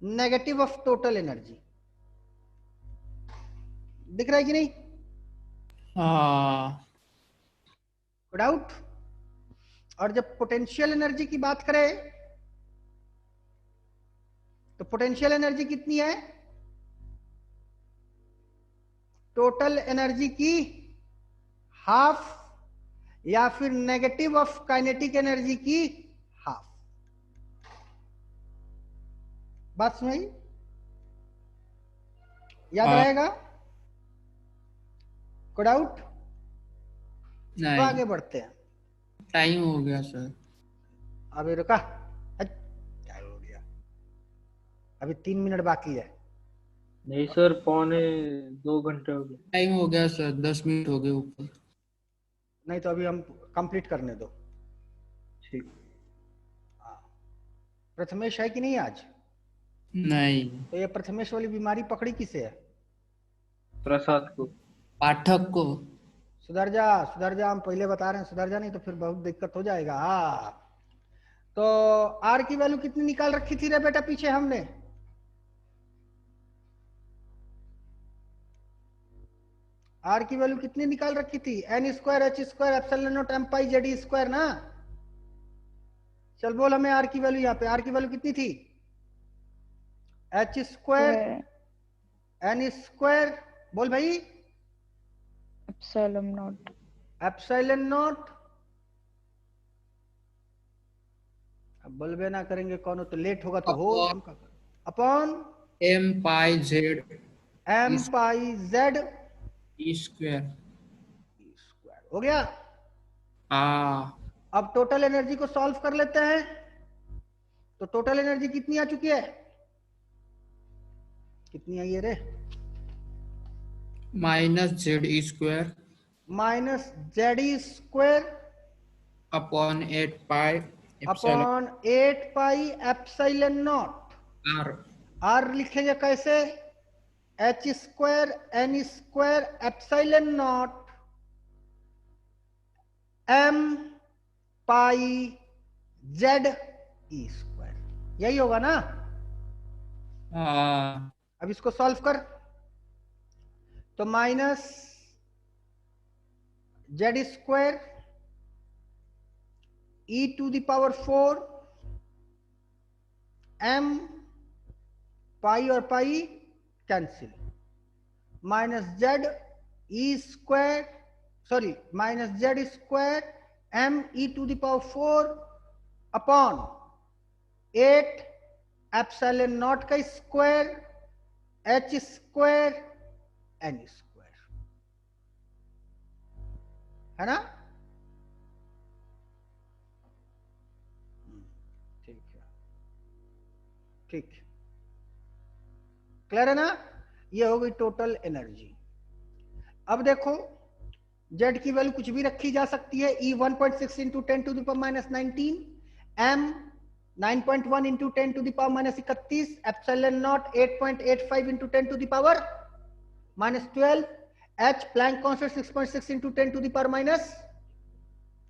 नेगेटिव ऑफ टोटल एनर्जी। दिख रहा है कि नहीं? हाँ डाउट? और जब पोटेंशियल एनर्जी की बात करें तो पोटेंशियल एनर्जी कितनी है, टोटल एनर्जी की हाफ या फिर नेगेटिव ऑफ काइनेटिक एनर्जी की हाफ। बात समझ याद हाँ। रहेगा? कोई डाउट? तो नहीं, आगे बढ़ते हैं। टाइम हो गया सर। अभी रुका, क्या हो गया? अभी 3 मिनट बाकी है। नहीं सर, 2.25 घंटे हो गए। टाइम हो गया सर, 10 मिनट हो गए ऊपर। नहीं तो अभी हम कंप्लीट करने दो। ठीक। हाँ। प्रथमेश है कि नहीं आज? नहीं, तो ये प्रथमेश वाली बीमारी पकड़ी किसे है? प्रसाद को। पाठक को। सुधर जा, सुधर जा, हम पहले बता रहे हैं सुधर जा, नहीं तो फिर बहुत दिक्कत हो जाएगा। हाँ, तो आर की वैल्यू कितनी निकाल रखी थी रे बेटा पीछे हमने? आर की वैल्यू कितनी निकाल रखी थी? N square H square epsilon naught M pi Z square ना। चल बोल हमें आर की वैल्यू, यहाँ पे आर की वैल्यू कितनी थी? एच स्क्वायर एन स्क्वायर, बोल भाई। Epsilon not. एप्सिलॉन नॉट, अब बोलबे ना करेंगे कौन हो, तो लेट होगा तो हो, हम क्या करें? Upon M pi Z M pi Z square. Square. हो गया। हाँ। अब टोटल एनर्जी को सॉल्व कर लेते हैं। तो टोटल एनर्जी कितनी आ चुकी है? कितनी आई है रे? Minus Z square minus Z square upon 8 pi epsilon upon 8 pi epsilon naught. R. R लिखेंगे कैसे? H square N square epsilon naught M pi Z ई स्क्वायर। यही होगा ना? हाँ। अब इसको सॉल्व कर। तो minus Z square E to the power 4 M, pi और pi cancel, minus Z E square, sorry minus Z square M E to the power 4 upon 8 epsilon naught का square H square N square, है ना? ठीक है, ठीक, clear है ना? ये हो गई टोटल एनर्जी। अब देखो, जेड की वैल्यू कुछ भी रखी जा सकती है। E 1.6 into 10 to the power minus 19, m 9.1 into 10 to the power minus 31, epsilon naught 8.85 into 10 to the power minus 12, h Planck constant 6.6 into 10 to the power minus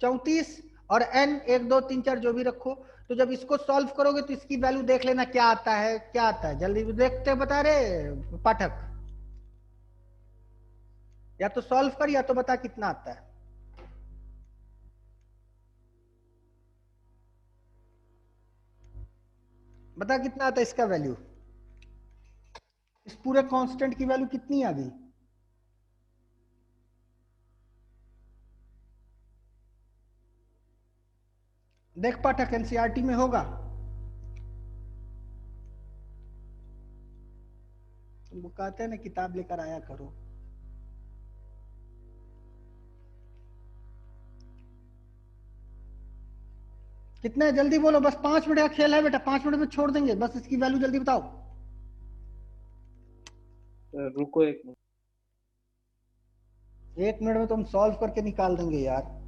34, और एन 1 2 3 4 जो भी रखो। तो जब इसको सॉल्व करोगे तो इसकी वैल्यू देख लेना क्या आता है, क्या आता है, जल्दी देखते बता रहे पाठक। या तो सॉल्व कर या तो बता कितना आता है। बता कितना आता है इसका वैल्यू। इस पूरे कांस्टेंट की वैल्यू कितनी आ गई? देख पाठक, एनसीईआरटी में होगा। तुम कहते हैं ना किताब लेकर आया करो। कितना है जल्दी बोलो, बस 5 मिनट का खेल है बेटा, 5 मिनट में छोड़ देंगे, बस इसकी वैल्यू जल्दी बताओ। रुको 1 मिनट। 1 मिनट में तो हम सॉल्व करके निकाल देंगे यार।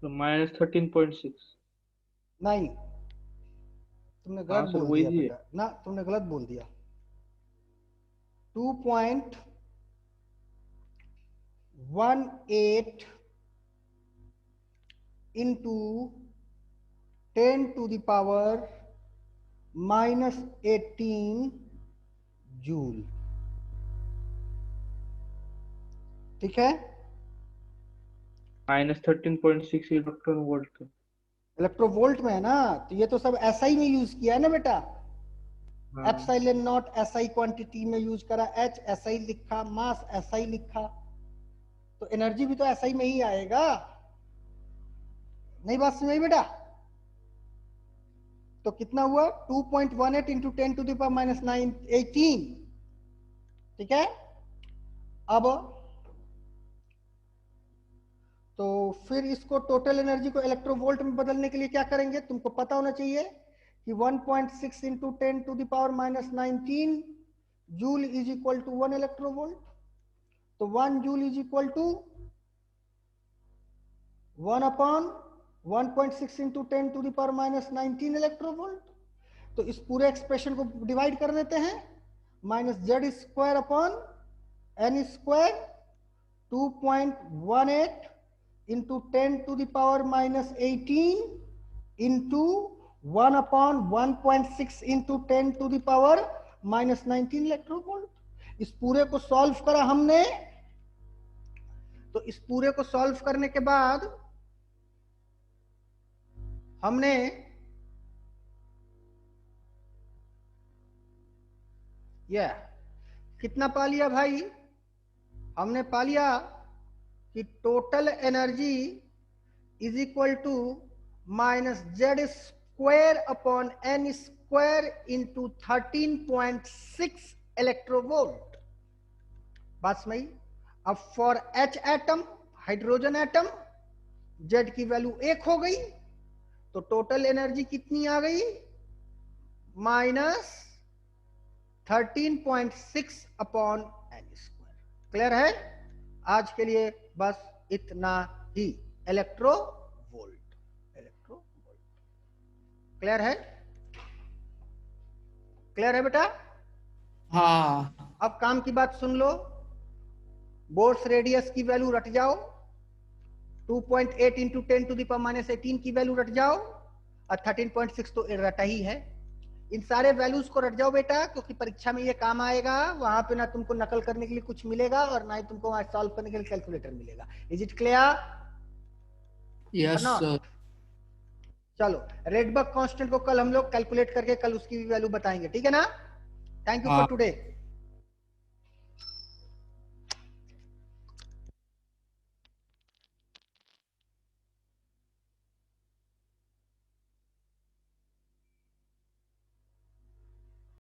माइनस 13.6। नहीं, तुमने हाँ गलत सर, बोल वही दिया जी है। बेटा, ना तुमने गलत बोल दिया। 2.5 18 into 10 to the power minus 18 joule. ठीक है, -13.6 इलेक्ट्रॉन वोल्ट। इलेक्ट्रोवोल्ट में है ना, तो ये तो सब एसआई में यूज किया है ना बेटा। हाँ। एप्सिलॉन नॉट एसआई क्वांटिटी में यूज करा, एच एसआई लिखा, मास एसआई लिखा, तो एनर्जी भी तो एसआई में ही आएगा। नई बात समझ बेटा। तो कितना हुआ 2.18 into 10 to the power minus 18। ठीक है, अब तो फिर इसको टोटल एनर्जी को इलेक्ट्रोवोल्ट में बदलने के लिए क्या करेंगे, तुमको पता होना चाहिए कि 1.6 into 10 to the power minus 19 joule is equal to 1 electronvolt. तो 1 joule is equal to 1 upon 1.6 into 10 to the power minus 19 electronvolt. तो इस पूरे एक्सप्रेशन को डिवाइड कर देते हैं, minus Z square upon N square 2.18 into 10 to the power minus 18 into 1 upon 1.6 into 10 to the power minus 19 electronvolt. इस पूरे को सॉल्व करा हमने, तो इस पूरे को सॉल्व करने के बाद हमने यह कितना पा लिया भाई, हमने पा लिया कि total energy is equal to minus Z square upon N square into 13.6 electronvolt. बात समझ। अब for H atom, hydrogen atom, Z की वैल्यू 1 हो गई, तो टोटल एनर्जी कितनी आ गई, minus 13.6 upon N square. Clear है? आज के लिए बस इतना ही। Electronvolt, electronvolt. क्लियर है? क्लियर है बेटा? हाँ। अब काम की बात सुन लो, बोर्स रेडियस की वैल्यू रट जाओ, 2.8 into 10 to the power minus 18 की वैल्यू रट जाओ, और 13.6 तो रटा ही है। इन सारे वैल्यूज को रट जाओ बेटा, क्योंकि परीक्षा में ये काम आएगा। वहां पे ना तुमको नकल करने के लिए कुछ मिलेगा और ना ही तुमको वहां सॉल्व करने के लिए कैलकुलेटर मिलेगा। Is it clear? Yes sir. चलो, रेडबर्ग कांस्टेंट को कल हम लोग कैलकुलेट करके कल उसकी भी वैल्यू बताएंगे, ठीक है ना? थैंक यू फॉर हाँ। टुडे।